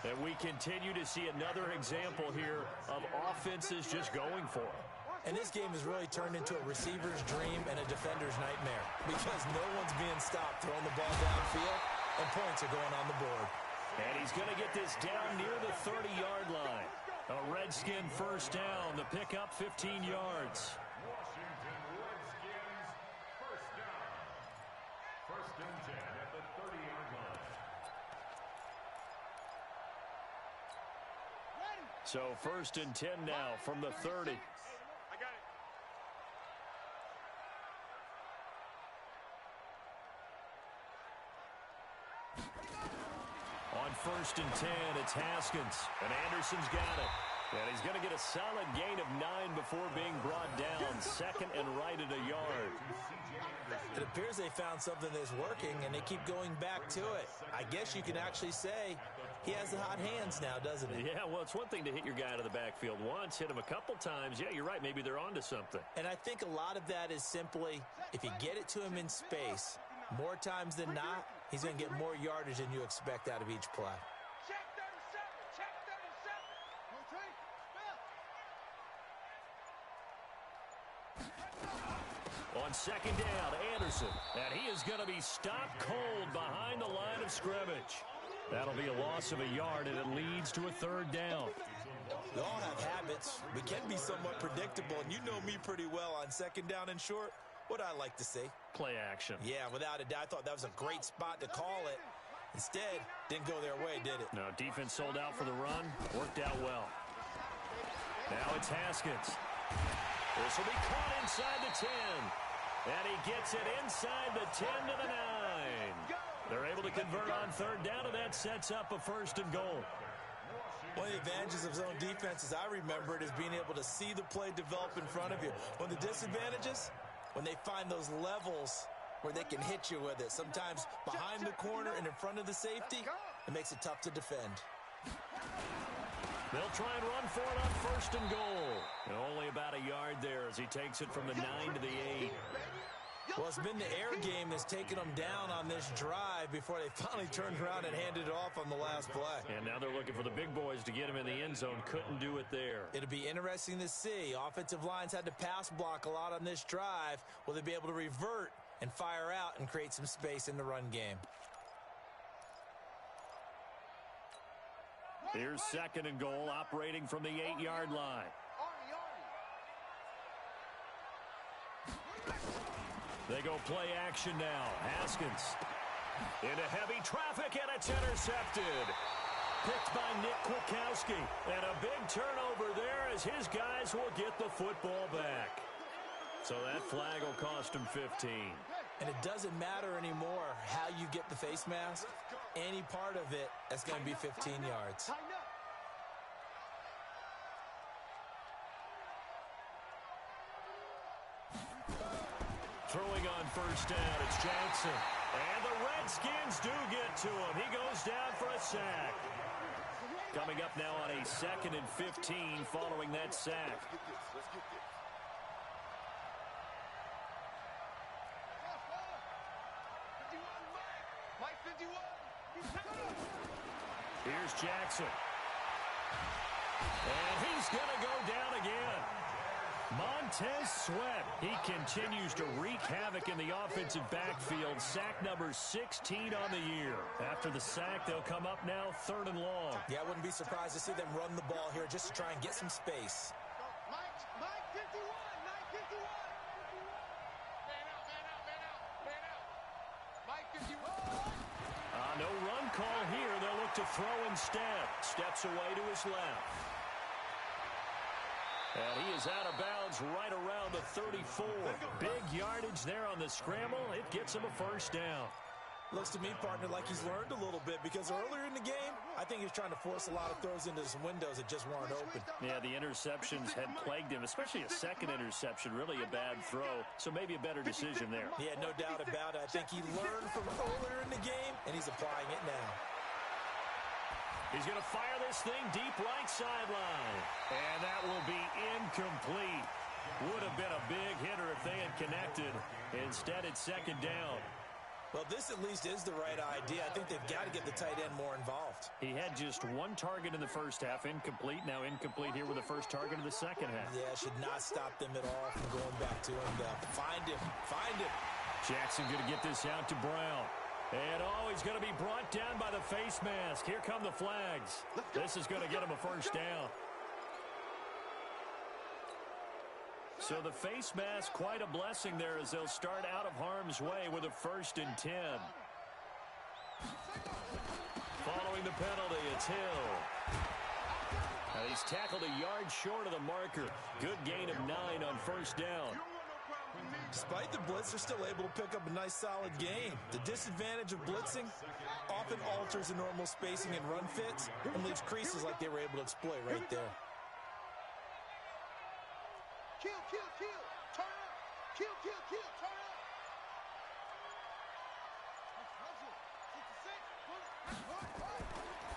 And we continue to see another example here of offenses just going for it. And this game has really turned into a receiver's dream and a defender's nightmare because no one's being stopped throwing the ball downfield, and points are going on the board. And he's going to get this down near the 30-yard line. A Redskin first down. The pickup 15 yards. Washington Redskins first down. First and 10 at the 30-yard line. So first and 10 now from the 30. I got it. On first and 10, it's Haskins. And Anderson's got it. And he's going to get a solid gain of 9 before being brought down. Second and right at a yard. It appears they found something that's working, and they keep going back to it. I guess you can actually say he has the hot hands now, doesn't he? Yeah, well, it's one thing to hit your guy out of the backfield once, hit him a couple times. Yeah, you're right. Maybe they're onto something. And I think a lot of that is simply if you get it to him in space, more times than not, he's going to get more yardage than you expect out of each play. Check 37. Check 37. No trade. On second down, Anderson. And he is going to be stopped cold behind the line of scrimmage. That'll be a loss of a yard, and it leads to a third down. We all have habits. We can be somewhat predictable, and you know me pretty well on second down and short. What I like to see. Play action. Yeah, without a doubt, I thought that was a great spot to call it. Instead, didn't go their way, did it? No, defense sold out for the run. Worked out well. Now it's Haskins. This will be caught inside the 10. And he gets it inside the 10 to the 9. They're able to convert on third down, and that sets up a first and goal. One of the advantages of zone defense, as I remember it, is being able to see the play develop in front of you. One of the disadvantages, when they find those levels where they can hit you with it. Sometimes behind the corner and in front of the safety, it makes it tough to defend. They'll try and run for it on first and goal. And only about a yard there as he takes it from the 9 to the 8. Well, it's been the air game that's taken them down on this drive before they finally turned around and handed it off on the last play. And now they're looking for the big boys to get him in the end zone. Couldn't do it there. It'll be interesting to see. Offensive lines had to pass block a lot on this drive. Will they be able to revert and fire out and create some space in the run game? Here's second and goal, operating from the 8-yard line. They go play action now. Haskins into heavy traffic, and it's intercepted. Picked by Nick Kwiatkowski. And a big turnover there as his guys will get the football back. So that flag will cost him 15. And it doesn't matter anymore how you get the face mask. Any part of it, that's going to be 15 yards. Throwing on first down, it's Jackson. And the Redskins do get to him. He goes down for a sack. Coming up now on a second and 15 following that sack. Here's Jackson. And he's going to go down again. Montez Sweat, he continues to wreak havoc in the offensive backfield. Sack number 16 on the year. After the sack, they'll come up now third and long. Yeah, I wouldn't be surprised to see them run the ball here just to try and get some space. Mike 51, Mike 51. Man out, man out, man out, man out. Mike 51. No run call here. They'll look to throw instead. Steps away to his left. And he is out of bounds right around the 34. Big yardage there on the scramble. It gets him a first down. Looks to me, partner, like he's learned a little bit because earlier in the game, I think he was trying to force a lot of throws into some windows that just weren't open. Yeah, the interceptions had plagued him, especially a second interception, really a bad throw. So maybe a better decision there. Yeah, no doubt about it. I think he learned from earlier in the game, and he's applying it now. He's going to fire this thing deep right sideline. And that will be incomplete. Would have been a big hitter if they had connected. Instead, it's second down. Well, this at least is the right idea. I think they've got to get the tight end more involved. He had just one target in the first half, incomplete. Now incomplete here with the first target of the second half. Yeah, should not stop them at all from going back to him. Find him. Find him. Jackson going to get this out to Brown. And, he's going to be brought down by the face mask. Here come the flags. This is going to get him a first down. So the face mask, quite a blessing there as they'll start out of harm's way with a 1st and 10. Following the penalty, it's Hill. And he's tackled a yard short of the marker. Good gain of 9 on first down. Despite the blitz, they're still able to pick up a nice, solid gain. The disadvantage of blitzing often alters the normal spacing and run fits and leaves creases like they were able to exploit right there. Kill, turn up. Kill, turn up.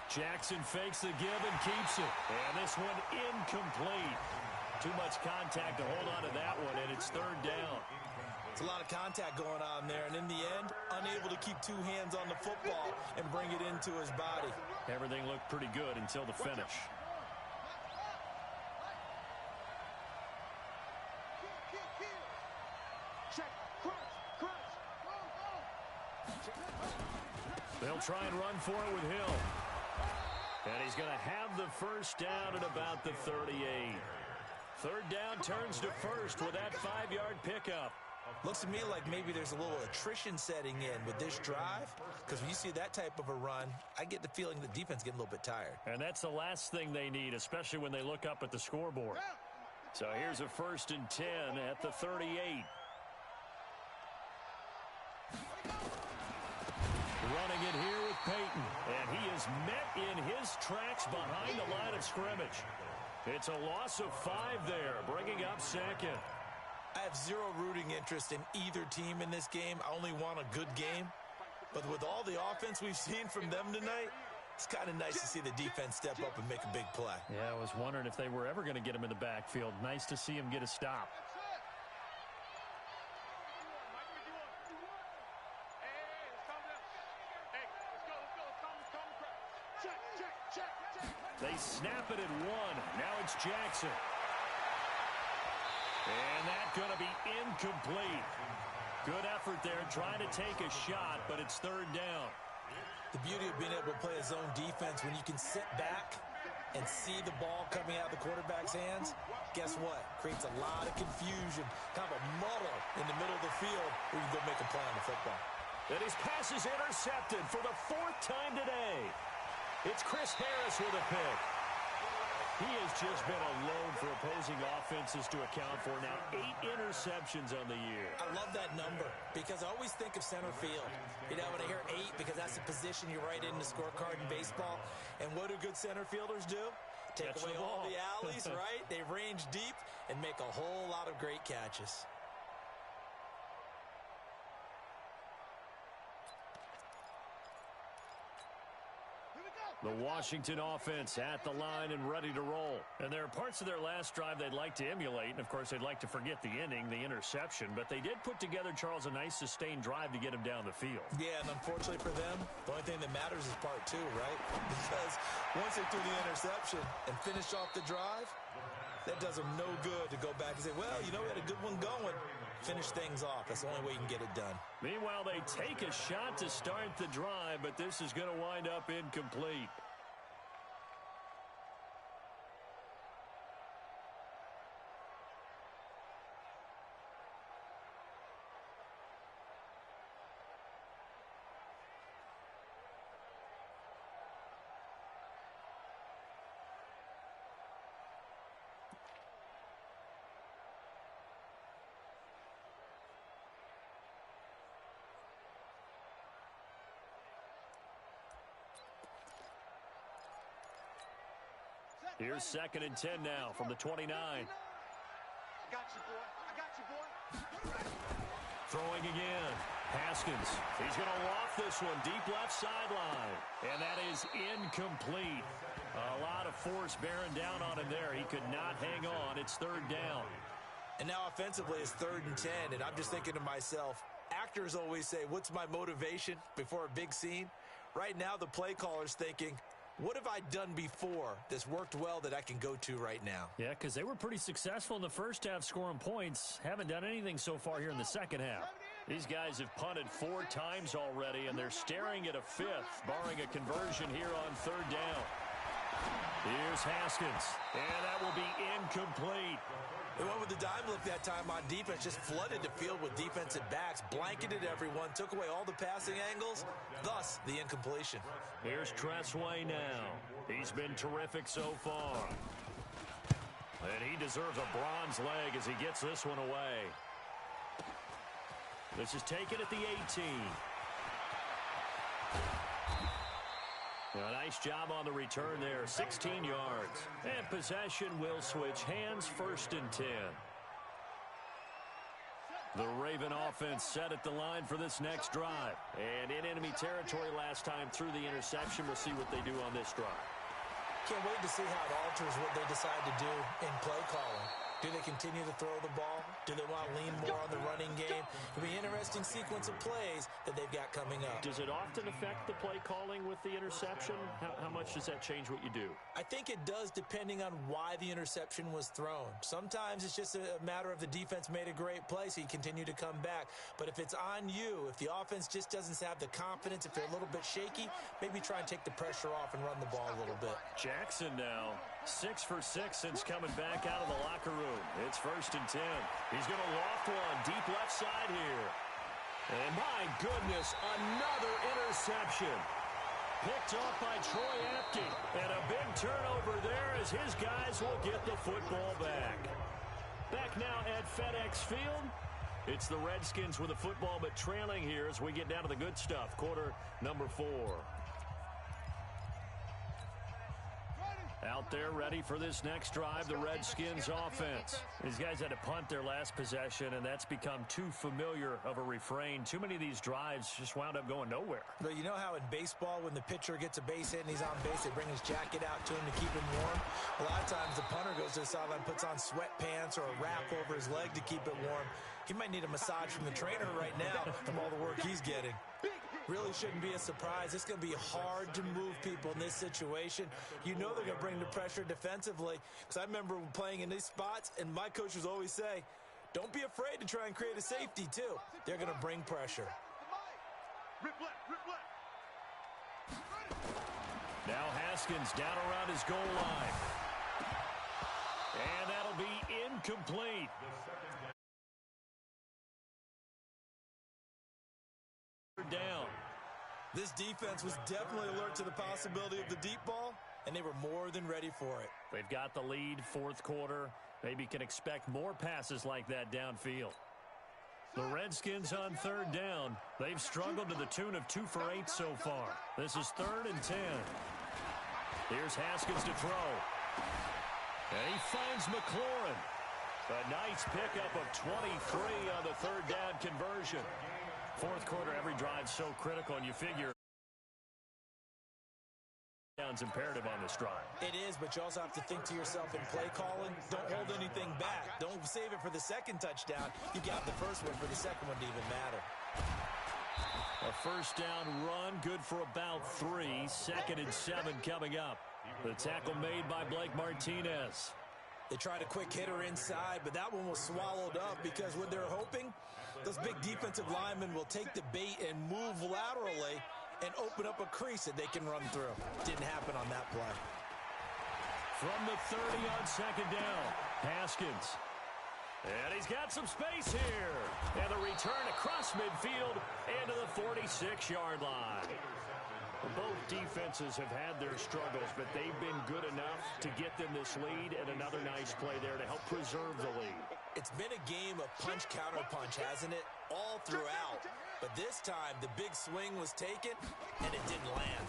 Jackson fakes the give and keeps it. And this one incomplete. Too much contact to hold on to that one, and it's third down. It's a lot of contact going on there, and in the end, unable to keep 2 hands on the football and bring it into his body. Everything looked pretty good until the finish. They'll try and run for it with Hill. And he's going to have the first down at about the 38. Third down turns to first with that 5-yard pickup. Looks to me like maybe there's a little attrition setting in with this drive, because when you see that type of a run, I get the feeling the defense getting a little bit tired. And that's the last thing they need, especially when they look up at the scoreboard. So here's a 1st and 10 at the 38. Running it here with Peyton, and he is met in his tracks behind the line of scrimmage. It's a loss of 5 there, bringing up second. I have zero rooting interest in either team in this game. I only want a good game. But with all the offense we've seen from them tonight, it's kind of nice to see the defense step up and make a big play. Yeah, I was wondering if they were ever going to get him in the backfield. Nice to see him get a stop. They snap it at 1. Now it's Jackson. And that's going to be incomplete. Good effort there, trying to take a shot, but it's third down. The beauty of being able to play a zone defense when you can sit back and see the ball coming out of the quarterback's hands, guess what? Creates a lot of confusion, kind of a muddle in the middle of the field where you can go make a play on the football. And his pass is intercepted for the 4th time today. It's Chris Harris with a pick. He has just been a load for opposing offenses to account for. Now 8 interceptions on the year. I love that number because I always think of center field. You know, when I hear 8, because that's the position you write in the scorecard in baseball. And what do good center fielders do? Take away all the alleys, right? They range deep and make a whole lot of great catches. The Washington offense at the line and ready to roll. And there are parts of their last drive they'd like to emulate. And, of course, they'd like to forget the inning, the interception. But they did put together, Charles, a nice sustained drive to get him down the field. Yeah, and unfortunately for them, the only thing that matters is part 2, right? Because once they threw the interception and finished off the drive, that does them no good to go back and say, well, you know, we had a good one going. Finish things off. That's the only way you can get it done. Meanwhile, they take a shot to start the drive, but this is going to wind up incomplete. Here's 2nd and 10 now from the 29. I got you, boy. I got you, boy. Throwing again. Haskins. He's going to loft this one deep left sideline. And that is incomplete. A lot of force bearing down on him there. He could not hang on. It's 3rd down. And now offensively it's 3rd and 10. And I'm just thinking to myself, actors always say, what's my motivation before a big scene? Right now the play caller's thinking, what have I done before that's worked well that I can go to right now? Yeah, because they were pretty successful in the first half scoring points. Haven't done anything so far here in the second half. These guys have punted 4 times already, and they're staring at a 5th, barring a conversion here on 3rd down. Here's Haskins, and that will be incomplete. They went with the dime look that time on defense, just flooded the field with defensive backs, blanketed everyone, took away all the passing angles, thus the incompletion. Here's Tressway now. He's been terrific so far. And he deserves a bronze leg as he gets this one away. This is taken at the 18. A nice job on the return there, 16 yards. And possession will switch hands, 1st and 10. The Raven offense set at the line for this next drive. And in enemy territory last time through the interception. We'll see what they do on this drive. Can't wait to see how it alters what they decide to do in play calling. Do they continue to throw the ball? Do they want to lean more on the running game? It'll be an interesting sequence of plays that they've got coming up. Does it often affect the play calling with the interception? How much does that change what you do? I think it does depending on why the interception was thrown. Sometimes it's just a matter of the defense made a great play, so you continue to come back. But if it's on you, if the offense just doesn't have the confidence, if they're a little bit shaky, maybe try and take the pressure off and run the ball a little bit. Jackson now, 6 for 6 since coming back out of the locker room. It's 1st and 10. He's going to loft one deep left side here. And my goodness, another interception. Picked off by Troy Apke. And a big turnover there as his guys will get the football back. Back now at FedEx Field. It's the Redskins with the football, but trailing here as we get down to the good stuff. Quarter number 4. Out there ready for this next drive, the Redskins offense. These guys had to punt their last possession, and that's become too familiar of a refrain. Too many of these drives just wound up going nowhere. But you know how in baseball, when the pitcher gets a base hit and he's on base, they bring his jacket out to him to keep him warm? A lot of times the punter goes to the sideline, puts on sweatpants or a wrap over his leg to keep it warm. He might need a massage from the trainer right now from all the work he's getting. Really shouldn't be a surprise. It's going to be hard to move people in this situation. You know they're going to bring the pressure defensively. Because I remember playing in these spots, and my coaches always say, don't be afraid to try and create a safety, too. They're going to bring pressure. Now Haskins down around his goal line. And that'll be incomplete. Down. This defense was definitely alert to the possibility of the deep ball, and they were more than ready for it. They've got the lead, 4th quarter. Maybe can expect more passes like that downfield. The Redskins on 3rd down. They've struggled to the tune of 2 for 8 so far. This is 3rd and 10. Here's Haskins to throw. And he finds McLaurin. A nice pickup of 23 on the 3rd down conversion. 4th quarter, every drive so critical, and you figure down's imperative on this drive. It is, but you also have to think to yourself in play calling, don't hold anything back. Don't save it for the second touchdown. You got the first one for the second one to even matter. A 1st down run, good for about 3. 2nd and 7 coming up. The tackle made by Blake Martinez. They tried a quick hitter inside, but that one was swallowed up because what they're hoping, those big defensive linemen will take the bait and move laterally and open up a crease that they can run through. Didn't happen on that play. From the 30 on 2nd down, Haskins. And he's got some space here. And the return across midfield into the 46-yard line. Both defenses have had their struggles, but they've been good enough to get them this lead, and another nice play there to help preserve the lead. It's been a game of punch-counter-punch, hasn't it? All throughout. But this time, the big swing was taken, and it didn't land.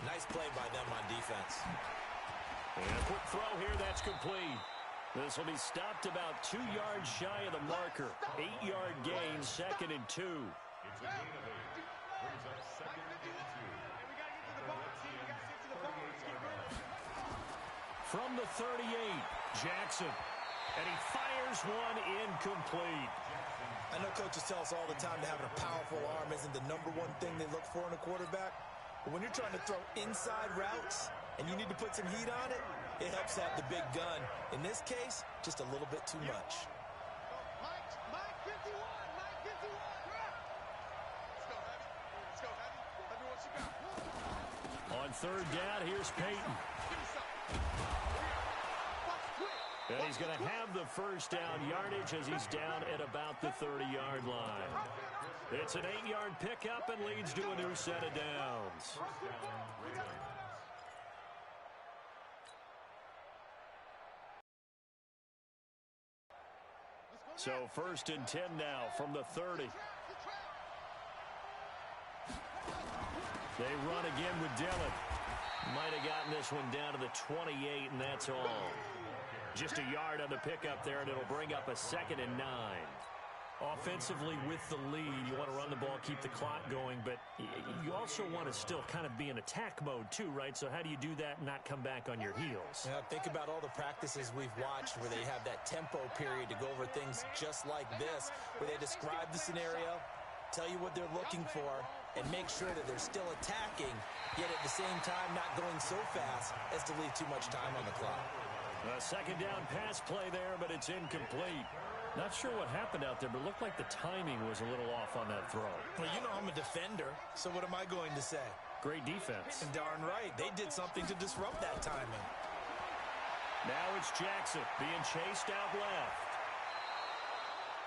Nice play by them on defense. And a quick throw here, that's complete. This will be stopped about 2 yards shy of the marker. 8-yard gain, 2nd and 2. It's a gain of 8. Brings up 2nd and 2. From the 38, Jackson. And he fires one incomplete. I know coaches tell us all the time that having a powerful arm isn't the #1 thing they look for in a quarterback. But when you're trying to throw inside routes and you need to put some heat on it, it helps have the big gun. In this case, just a little bit too much. Mike 51. Mike 51. Let's go, Heavy. Let me what you got. On 3rd down, here's Peyton. Give me something. And he's going to have the first down yardage as he's down at about the 30-yard line. It's an 8-yard pickup and leads to a new set of downs. So 1st and 10 now from the 30. They run again with Dillon. Might have gotten this one down to the 28, and that's all. Just a yard on the pickup there, and it'll bring up a 2nd and 9. Offensively with the lead, you want to run the ball, keep the clock going, but you also want to still kind of be in attack mode too, right? So how do you do that and not come back on your heels? Yeah, think about all the practices we've watched where they have that tempo period to go over things just like this, where they describe the scenario, tell you what they're looking for, and make sure that they're still attacking, yet at the same time not going so fast as to leave too much time on the clock. A 2nd down pass play there, but it's incomplete. Not sure what happened out there, but it looked like the timing was a little off on that throw. Well, you know I'm a defender, so what am I going to say? Great defense. And darn right, they did something to disrupt that timing. Now it's Jackson being chased out left.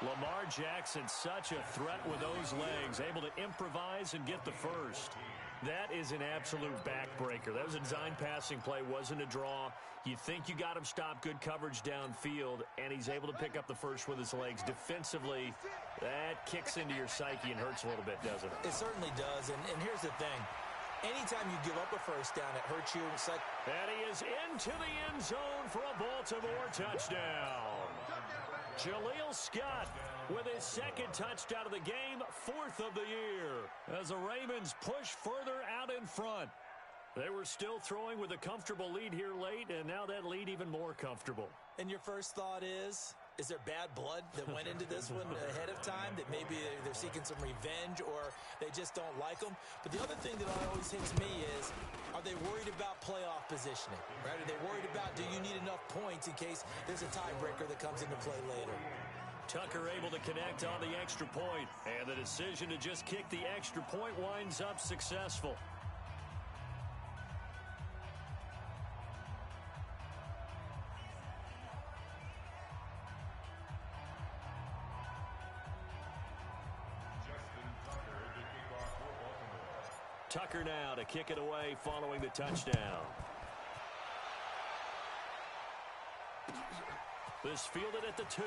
Lamar Jackson, such a threat with those legs, able to improvise and get the first. That is an absolute backbreaker. That was a design passing play, wasn't a draw. You think you got him stopped, good coverage downfield, and he's able to pick up the first with his legs. Defensively, that kicks into your psyche and hurts a little bit, doesn't it? It certainly does, and here's the thing. Anytime you give up a first down, it hurts you. It's like... And he is into the end zone for a Baltimore touchdown. Jaleel Scott with his 2nd touchdown of the game, 4th of the year, as the Ravens push further out in front. They were still throwing with a comfortable lead here late, and now that lead even more comfortable. And your first thought is there bad blood that went into this one ahead of time, that maybe they're seeking some revenge or they just don't like them? But the other thing that always hits me is, are they worried about playoff positioning? Right? Are they worried about, do you need enough points in case there's a tiebreaker that comes into play later? Tucker able to connect on the extra point, and the decision to just kick the extra point winds up successful. Tucker now to kick it away following the touchdown. This fielded at the 2.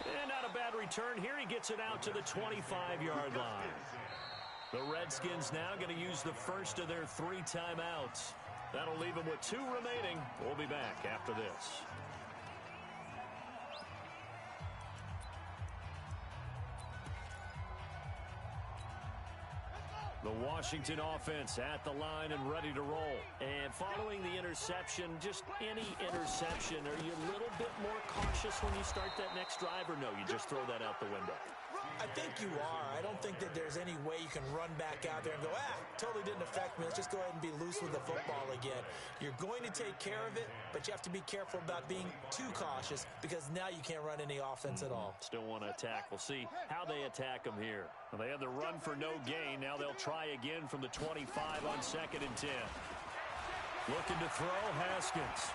And not a bad return here. He gets it out to the 25-yard line. The Redskins now going to use the first of their 3 timeouts. That'll leave them with 2 remaining. We'll be back after this. The Washington offense at the line and ready to roll. And following the interception, just any interception, are you a little bit more cautious when you start that next drive, or no, you just throw that out the window? I think you are. I don't think that there's any way you can run back out there and go, totally didn't affect me. Let's just go ahead and be loose with the football again. You're going to take care of it, but you have to be careful about being too cautious because now you can't run any offense at all. Still want to attack. We'll see how they attack them here. Well, they had the run for no gain. Now they'll try again from the 25 on 2nd and 10. Looking to throw, Haskins.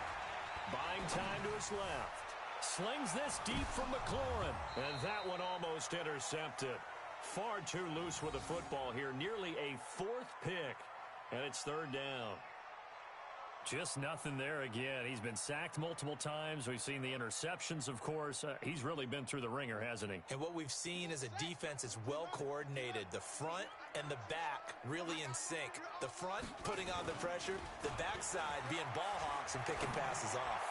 Buying time to his left. Slings this deep from McLaurin. And that one almost intercepted. Far too loose with the football here. Nearly a 4th pick. And it's 3rd down. Just nothing there again. He's been sacked multiple times. We've seen the interceptions, of course. He's really been through the ringer, hasn't he? And what we've seen is a defense that's well coordinated. The front and the back really in sync. The front putting on the pressure, the backside being ball hawks and picking passes off.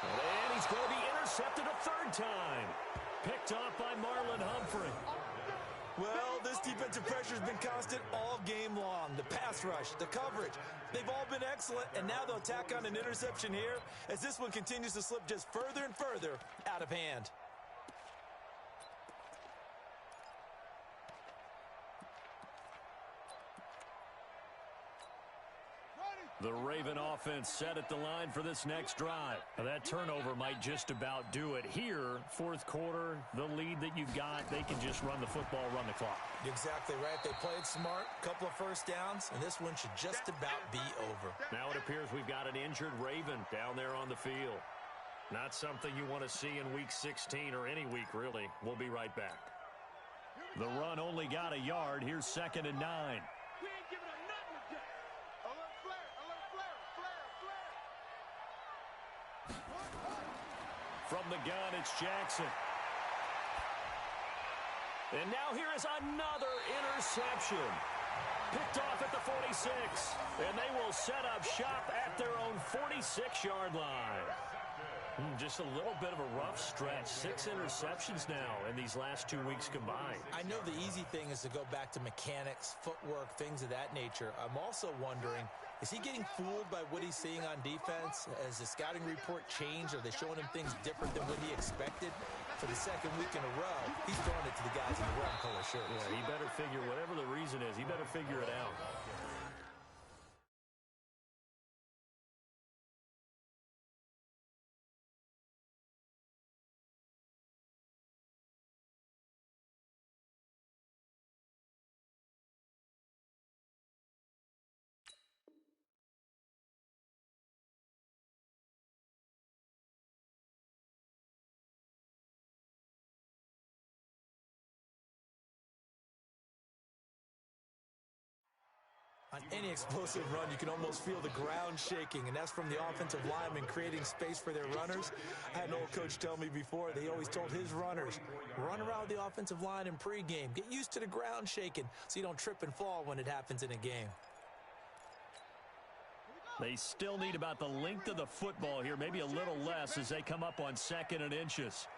And he's going to be intercepted a third time. Picked off by Marlon Humphrey. Well, this defensive pressure has been constant all game long. The pass rush, the coverage, they've all been excellent, and now they'll tack on an interception here as this one continues to slip just further and further out of hand. The Raven offense set at the line for this next drive. Now, that turnover might just about do it here. Fourth quarter, the lead that you've got, they can just run the football, run the clock. Exactly right. They played smart, couple of first downs, and this one should just about be over. Now it appears we've got an injured Raven down there on the field. Not something you want to see in Week 16 or any week, really. We'll be right back. The run only got a yard. Here's 2nd and 9. We ain't giving up nothing today. Alert flare, flare. From the gun, it's Jackson. And now here is another interception. Picked off at the 46. And they will set up shop at their own 46-yard line. Just a little bit of a rough stretch. 6 interceptions now in these last 2 weeks combined. I know the easy thing is to go back to mechanics, footwork, things of that nature. I'm also wondering, is he getting fooled by what he's seeing on defense? Has the scouting report changed? Are they showing him things different than what he expected? For the second week in a row, he's throwing it to the guys in the red color shirts. Yeah, he better figure, whatever the reason is, he better figure it out. On any explosive run, you can almost feel the ground shaking, and that's from the offensive linemen creating space for their runners. I had an old coach tell me before, they always told his runners, run around the offensive line in pregame. Get used to the ground shaking so you don't trip and fall when it happens in a game. They still need about the length of the football here, maybe a little less as they come up on 2nd and inches.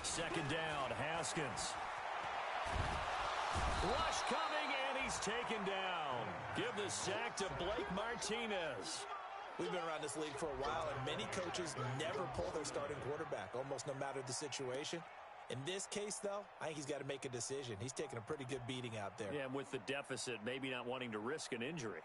2nd down, Haskins. Rush coming, and he's taken down. Give the sack to Blake Martinez. We've been around this league for a while, and many coaches never pull their starting quarterback, almost no matter the situation. In this case, though, I think he's got to make a decision. He's taking a pretty good beating out there. Yeah, and with the deficit, maybe not wanting to risk an injury.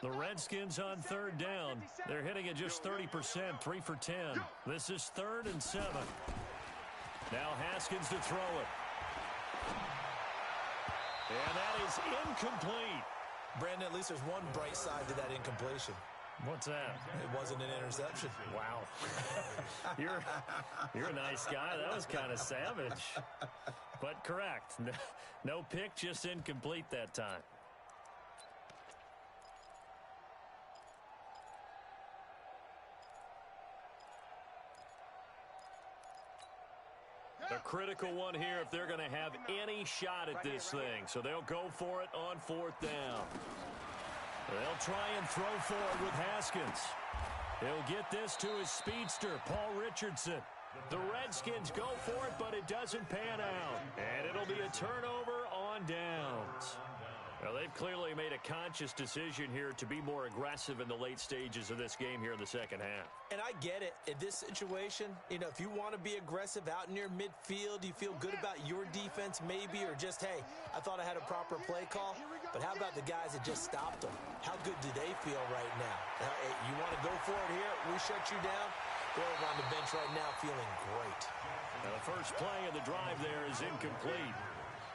The Redskins on 3rd down. They're hitting at just 30%, 3 for 10. This is 3rd and 7. Now Haskins to throw it. And that is incomplete. Brandon, at least there's one bright side to that incompletion. What's that? It wasn't an interception. Wow. You're a nice guy. That was kind of savage. But correct. No pick, just incomplete that time. A critical one here if they're going to have any shot at this thing. So they'll go for it on 4th down. They'll try and throw for it with Haskins. He'll get this to his speedster, Paul Richardson. The Redskins go for it, but it doesn't pan out. And it'll be a turnover on downs. Well, they've clearly made a conscious decision here to be more aggressive in the late stages of this game here in the second half. And I get it. In this situation, if you want to be aggressive out near midfield, you feel good about your defense maybe, or just, hey, I thought I had a proper play call. But how about the guys that just stopped them? How good do they feel right now? Hey, you want to go for it here? We shut you down? They're over on the bench right now feeling great. Now, the first play of the drive there is incomplete.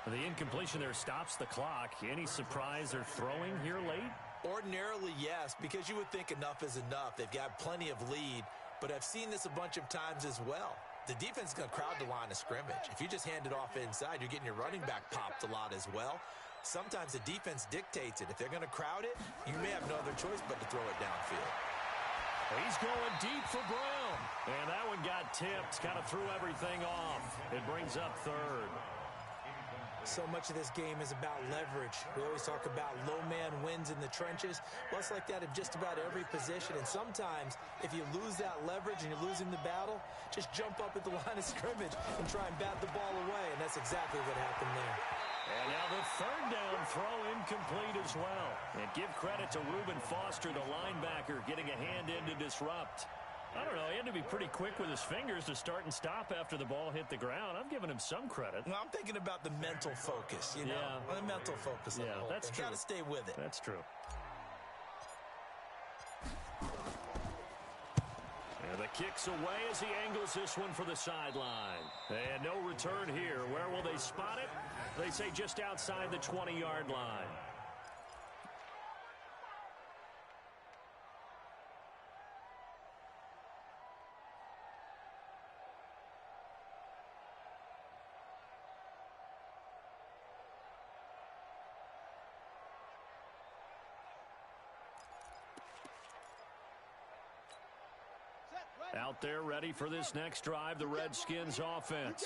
The incompletion there stops the clock. Any surprise they're throwing here late? Ordinarily, yes, because you would think enough is enough. They've got plenty of lead. but I've seen this a bunch of times as well. The defense is going to crowd the line of scrimmage. If you just hand it off inside, you're getting your running back popped a lot as well. Sometimes the defense dictates it. If they're going to crowd it, you may have no other choice but to throw it downfield. He's going deep for Brown. And that one got tipped, kind of threw everything off. It brings up third. So much of this game is about leverage. We always talk about low man wins in the trenches. Well, it's like that in just about every position. And sometimes, if you lose that leverage and you're losing the battle, just jump up at the line of scrimmage and try and bat the ball away. And that's exactly what happened there. And now the third down throw incomplete as well. And give credit to Reuben Foster, the linebacker, getting a hand in to disrupt. I don't know, he had to be pretty quick with his fingers to start and stop after the ball hit the ground. I'm giving him some credit. Well, I'm thinking about the mental focus, you know? Yeah. The mental focus. Yeah, that's true. Got to stay with it. That's true. And the kick's away as he angles this one for the sideline. And no return here. Where will they spot it? They say just outside the 20-yard line. Out there ready for this next drive, the Redskins offense.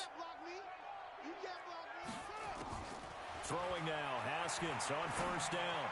Throwing now, Haskins on first down.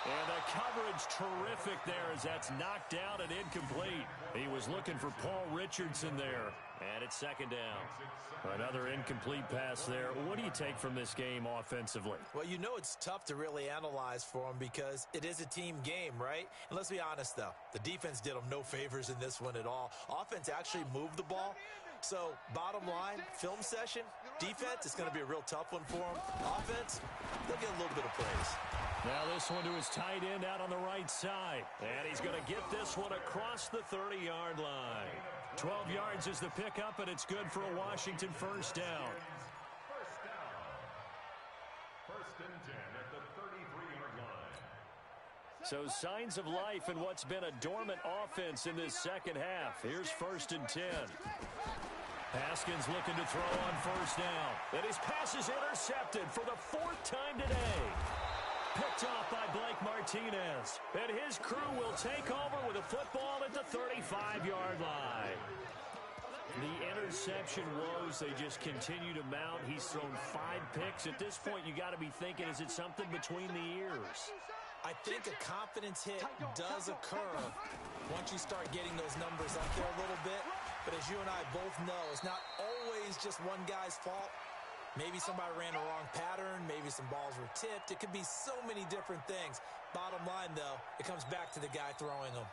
And the coverage terrific there as that's knocked down and incomplete. He was looking for Paul Richardson there. And it's second down. Another incomplete pass there. What do you take from this game offensively? Well, you know it's tough to really analyze for them because it is a team game, right? And let's be honest, though. The defense did them no favors in this one at all. Offense actually moved the ball. So, bottom line, film session, defense, it's going to be a real tough one for them. Offense, they'll get a little bit of praise. Now this one to his tight end out on the right side. And he's going to get this one across the 30-yard line. 12 yards is the pickup, and it's good for a Washington first down. First and 10 at the 33-yard line. So signs of life in what's been a dormant offense in this second half. Here's first and 10. Haskins looking to throw on first down. And his pass is intercepted for the fourth time today. Picked off by Blake Martinez. And his crew will take over with a football at the 35-yard line. The interception woes, they just continue to mount. He's thrown 5 picks. At this point, you got to be thinking, is it something between the ears? I think a confidence hit does occur once you start getting those numbers up there a little bit. But as you and I both know, it's not always just one guy's fault. Maybe somebody ran the wrong pattern. Maybe some balls were tipped. It could be so many different things. Bottom line, though, it comes back to the guy throwing them.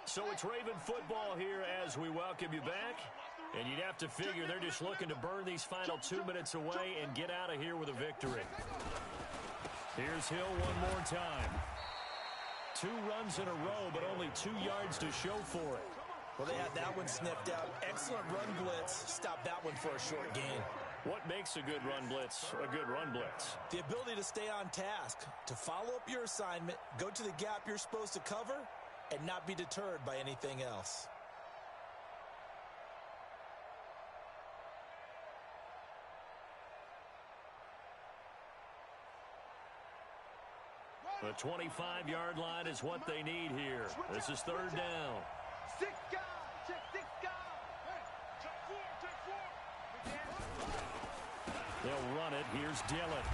So it's Raven football here as we welcome you back. And you'd have to figure they're just looking to burn these final 2 minutes away and get out of here with a victory. Here's Hill one more time. 2 runs in a row, but only 2 yards to show for it. Well, they had that one sniffed out. Excellent run blitz. Stop that one for a short gain. What makes a good run blitz a good run blitz? The ability to stay on task, to follow up your assignment, go to the gap you're supposed to cover, and not be deterred by anything else. The 25-yard line is what they need here. This is third down. 6 guys. Check 6 guys. Check 4. They'll run it. Here's Dillon.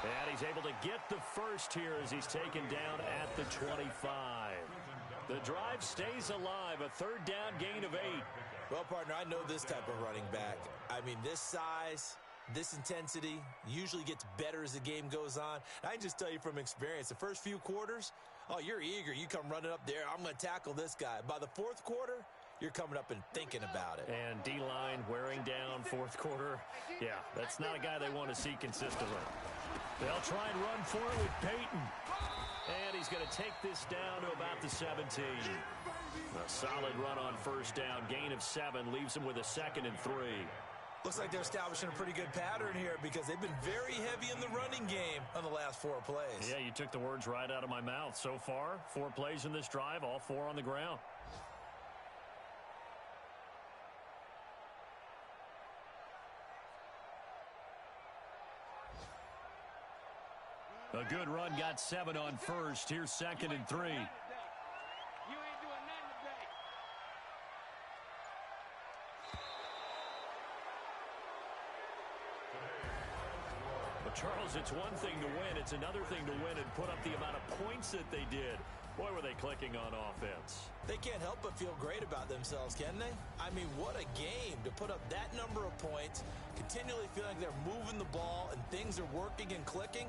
And he's able to get the first here as he's taken down at the 25. The drive stays alive. A third down gain of 8. Well, partner, I know this type of running back. I mean, this size, This intensity usually gets better as the game goes on. I can just tell you from experience, the first few quarters, oh, you're eager. You come running up there. I'm going to tackle this guy. By the fourth quarter, you're coming up and thinking about it. And D-line wearing down fourth quarter. Yeah, that's not a guy they want to see consistently. They'll try and run for it with Peyton. And he's going to take this down to about the 17. A solid run on first down. Gain of 7 leaves him with a 2nd and 3. Looks like they're establishing a pretty good pattern here because they've been very heavy in the running game on the last 4 plays. Yeah, you took the words right out of my mouth. So far, 4 plays in this drive, all 4 on the ground. A good run, got 7 on first. Here's 2nd and 3. But Charles, it's one thing to win. It's another thing to win and put up the amount of points that they did. Boy, were they clicking on offense. They can't help but feel great about themselves, can they? I mean, what a game to put up that number of points, continually feeling like they're moving the ball and things are working and clicking.